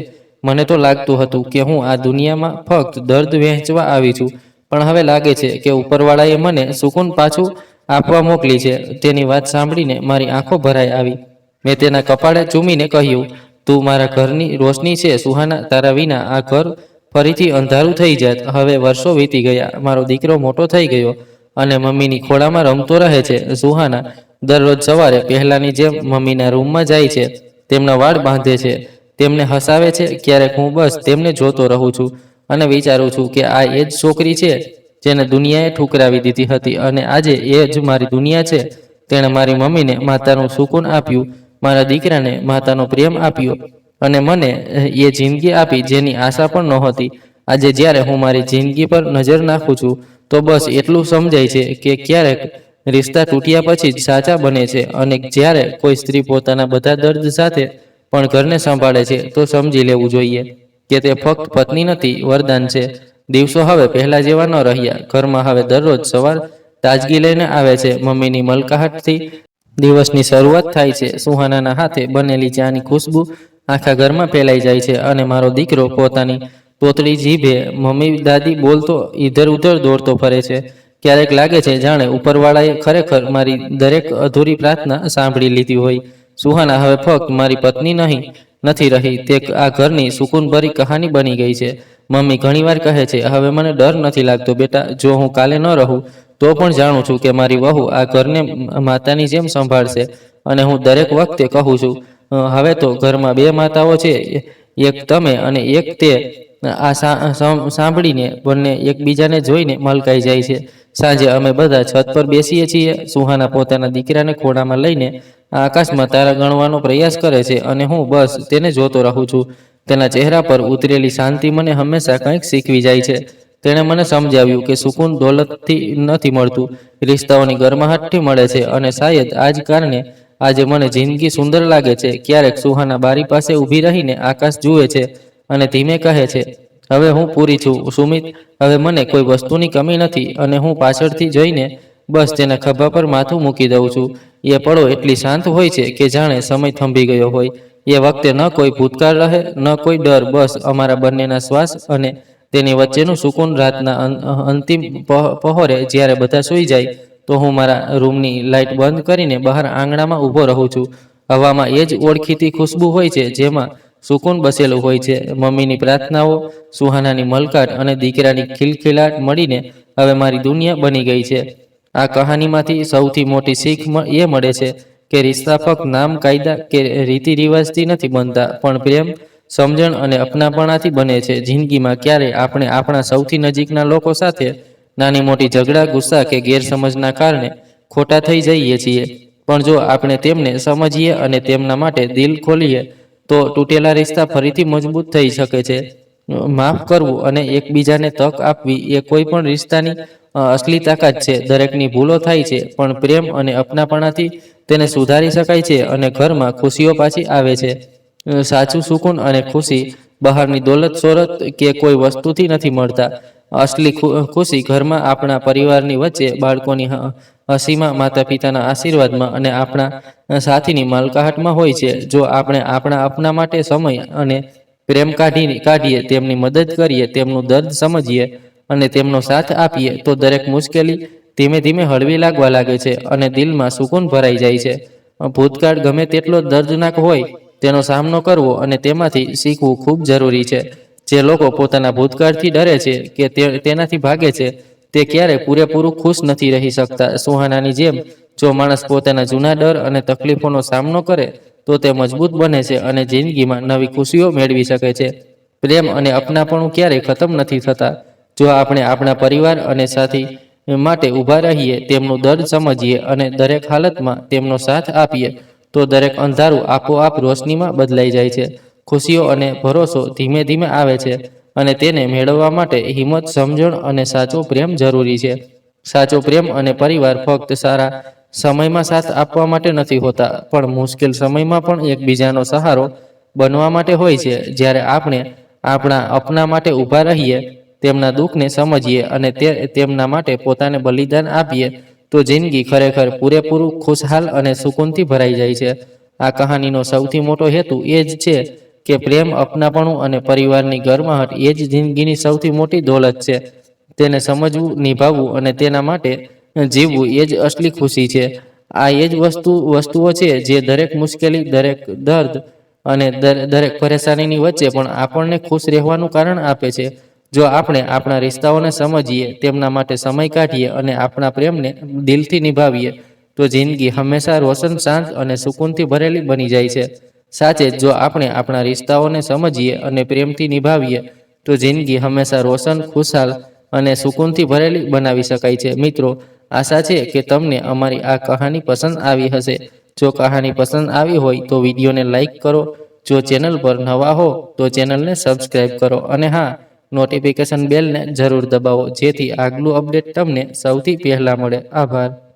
મને તો લાગતું હતું કે હું આ દુનિયામાં ફક્ત દર્દ વહેંચવા આવી છું, પણ હવે લાગે છે કે ઉપરવાળાએ મને સુકૂન પાછું આપવા મોકલી છે. તેની વાત સાંભળીને મારી આંખો ભરાઈ આવી. મેં તેના કપાળે ચૂમીને કહ્યું, તું મારા ઘરની રોશની છે સુહાના. તારા વિના આ ઘર ફરીથી અંધારું થઈ જાત. હવે વર્ષો વીતી ગયા. મારો દીકરો મોટો થઈ ગયો અને મમ્મીની ખોળામાં રમતો રહે છે. સુહાના દરરોજ સવારે પહેલાની જેમ મમ્મીના રૂમમાં જાય છે, તેમના વાળ બાંધે છે, તેમને હસાવે છે. ક્યારેક હું બસ તેમને જોતો રહું છું અને વિચારું છું કે આ એ જ છોકરી છે જેને દુનિયાએ ઠુકરાવી દીધી હતી અને આજે એ જ મારી દુનિયા છે. તેણે મારી મમ્મીને માતાનું સુકૂન આપ્યું, મારા દીકરાને માતાનો પ્રેમ આપ્યો અને મને એ જિંદગી આપી જેની આશા પણ નહોતી. આજે જ્યારે હું મારી જિંદગી પર નજર નાખું છું તો બસ એટલું સમજાય છે કે ક્યારેક રિશ્તા તૂટ્યા પછી જ સાચા બને છે અને જ્યારે કોઈ સ્ત્રી પોતાના બધા દર્દ સાથે પણ ઘરને સંભાળે છે તો સમજી લેવું જોઈએ કે તે ફક્ત પત્ની નથી, વરદાન છે. દિવસો હવે પહેલા જેવા ન રહ્યા. ઘરમાં હવે દરરોજ સવાર તાજગી લઈને આવે છે. મમ્મીની મલકાહટથી દિવસની શરૂઆત થાય છે. સુહાનાના હાથે બનેલી ચાની ખુશ્બુ આખા ઘરમાં ફેલાઈ જાય છે અને મારો દીકરો પોતાની તોતડી જીભે મમ્મી દાદી બોલતો ઇધર ઉધર દોડતો ફરે છે. ક્યારેક લાગે છે જાણે ઉપરવાળાએ ખરેખર મારી દરેક અધૂરી પ્રાર્થના સાંભળી લીધી હોય. સુહાના હવે ફક્ત મારી પત્ની નથી રહી, તે આ ઘરની સુકૂનભરી કહાની બની ગઈ છે. મમ્મી ઘણીવાર કહે છે, હવે મને ડર નથી લાગતો બેટા. જો હું કાલે ન રહું તો પણ જાણું છું કે મારી વહુ આ ઘરને માતાની જેમ સંભાળશે. અને હું દરેક વખતે કહું છું, હવે તો ઘરમાં બે માતાઓ છે, એક તમે અને એક તે. આ સાંભળીને બંને એકબીજાને જોઈને મલકાઈ જાય છે. સાંજે અમે બધા છત પર બેસીએ છીએ. સુહાના પોતાના દીકરાને ખોળામાં લઈને આકાશમાં તારા ગણવાનો પ્રયાસ કરે છે અને હું બસ તેને જોતો રહું છું. તેના ચહેરા પર ઉતરેલી શાંતિ મને હંમેશા કંઈક શીખવી જાય છે. તેણે મને સમજાવ્યું કે સુકૂન દોલતથી નથી મળતું, રિશ્તાઓની ગરમાહટથી મળે છે અને શાયદ આ જ કારણે આજે મને જિંદગી સુંદર લાગે છે. ક્યારેક સુહાના બારી પાસે ઊભી રહીને આકાશ જુએ છે અને ધીમે કહે છે, હવે હું પૂરી છું સુમિત, હવે મને કોઈ વસ્તુની કમી નથી. અને હું પાછળથી જઈને બસ તેના ખભા પર માથું મૂકી દઉં છું. એ પળો એટલી શાંત હોય છે કે જાણે સમય થંભી ગયો હોય. એ વખતે ન કોઈ ભૂતકાળ રહે, ન કોઈ ડર, બસ અમારા બંનેના શ્વાસ અને તેની વચ્ચેનું સુકૂન. રાતના અંતિમ પહોરે જ્યારે બધા સૂઈ જાય તો હું મારા રૂમની લાઇટ બંધ કરીને બહાર આંગણામાં ઊભો રહું છું. હવામાં એ જ ઓળખીતી ખુશ્બુ હોય છે જેમાં સુકૂન બસેલું હોય છે. મમ્મીની પ્રાર્થનાઓ, સુહાનાની મલકાટ અને દીકરાની ખિલખિલાટ મળીને હવે મારી દુનિયા બની ગઈ છે. આ કહાનીમાંથી સૌથી મોટી શીખ એ મળે છે કે રિશ્તા ફક્ત નામ, કાયદા કે રીતિ રિવાજથી નથી બનતા, પણ પ્રેમ, સમજણ અને અપનાપણાથી બને છે. જિંદગીમાં ક્યારેય આપણે આપણા સૌથી નજીકના લોકો સાથે નાની મોટી ઝઘડા, ગુસ્સા કે ગેરસમજના કારણે ખોટા થઈ જઈએ છીએ, પણ જો આપણે તેમને સમજીએ અને તેમના માટે દિલ ખોલીએ તો તૂટેલા રિશ્તા ફરીથી મજબૂત થઈ શકે છે. માફ કરવું અને એકબીજાને તક આપવી એ કોઈ પણ રિશ્તાની અસલી તાકાત છે. દરેકની ભૂલો થાય છે, પણ પ્રેમ અને અપનાપણાથી તેને સુધારી શકાય છે અને ઘરમાં ખુશીઓ પાછી આવે છે. સાચું સુકૂન અને ખુશી બહારની દોલત, શોહરત કે કોઈ વસ્તુથી નથી મળતા. અસલી ખુશી ઘરમાં આપણા પરિવારની વચ્ચે, બાળકોની હસીમાં, માતા પિતાના આશીર્વાદમાં અને આપણા સાથીની મલકાહટમાં હોય છે. જો આપણે આપણા અપના માટે સમય અને પ્રેમ કાઢીએ, તેમની મદદ કરીએ, તેમનું દર્દ સમજીએ અને તેમનો સાથ આપીએ તો દરેક મુશ્કેલી ધીમે ધીમે હળવી લાગવા લાગે છે અને દિલમાં સુકૂન ભરાઈ જાય છે. ભૂતકાળ ગમે તેટલો દર્દનાક હોય, તેનો સામનો કરવો અને તેમાંથી શીખવું ખૂબ જરૂરી છે. જે લોકો પોતાના ભૂતકાળથી ડરે છે કે તેનાથી ભાગે છે, તે ક્યારેય પૂરેપૂરું ખુશ નથી રહી શકતા. સુહાનાની જેમ જો માણસ પોતાના જૂના ડર અને તકલીફોનો સામનો કરે તો તે મજબૂત બને છે અને જિંદગીમાં નવી ખુશીઓ મેળવી શકે છે. પ્રેમ અને અપનાપણું ક્યારેય ખતમ નથી થતા. જો આપણે આપણા પરિવાર અને સાથી માટે ઊભા રહીએ, તેમનું દર્દ સમજીએ અને દરેક હાલતમાં તેમનો સાથ આપીએ, તો દરેક અંધારું આપોઆપ રોશનીમાં બદલાઈ જાય છે. ખુશીઓ અને ભરોસો ધીમે ધીમે આવે છે અને તેને મેળવવા માટે હિંમત, સમજણ અને સાચો પ્રેમ જરૂરી છે. સાચો પ્રેમ અને પરિવાર ફક્ત સારા સમયમાં સાથ આપવા માટે નથી હોતા, પણ મુશ્કેલ સમયમાં પણ એકબીજાનો સહારો બનવા માટે હોય છે. જ્યારે આપણે આપણા અપના માટે ઊભા રહીએ, તેમના દુઃખને સમજીએ અને તેમના માટે પોતાને બલિદાન આપીએ, તો જિંદગી ખરેખર પૂરેપૂરું ખુશહાલ અને સુકૂનથી ભરાઈ જાય છે. આ કહાનીનો સૌથી મોટો હેતુ એ જ છે કે પ્રેમ, અપનાપણું અને પરિવારની ગરમાહટ એ જ જિંદગીની સૌથી મોટી દોલત છે. તેને સમજવું, નિભાવવું અને તેના માટે જીવવું એ જ અસલી ખુશી છે. આ એ જ વસ્તુઓ છે જે દરેક મુશ્કેલી, દરેક દર્દ અને દરેક પરેશાનીની વચ્ચે પણ આપણને ખુશ રહેવાનું કારણ આપે છે. જો આપણે આપણા રિશ્તાઓને સમજીએ, તેમના માટે સમય કાઢીએ અને આપણા પ્રેમને દિલથી નિભાવીએ, તો જિંદગી હંમેશા રોશન, શાંત અને સુકૂનથી ભરેલી બની જાય છે. સાચે જ, જો આપણે આપણા રિશ્તાઓને સમજીએ અને પ્રેમથી નિભાવીએ, તો જિંદગી હંમેશા રોશન, ખુશહાલ અને સુકૂનથી ભરેલી બનાવી શકાય છે. મિત્રો, આશા છે કે તમને અમારી આ કહાની પસંદ આવી હશે. જો કહાની પસંદ આવી હોય તો વિડીયોને લાઈક કરો. જો ચેનલ પર નવા હો તો ચેનલને સબસ્ક્રાઈબ કરો અને હા, નોટિફિકેશન બેલને જરૂર દબાવો, જેથી આગલું અપડેટ તમને સૌથી પહેલા મળે. આભાર.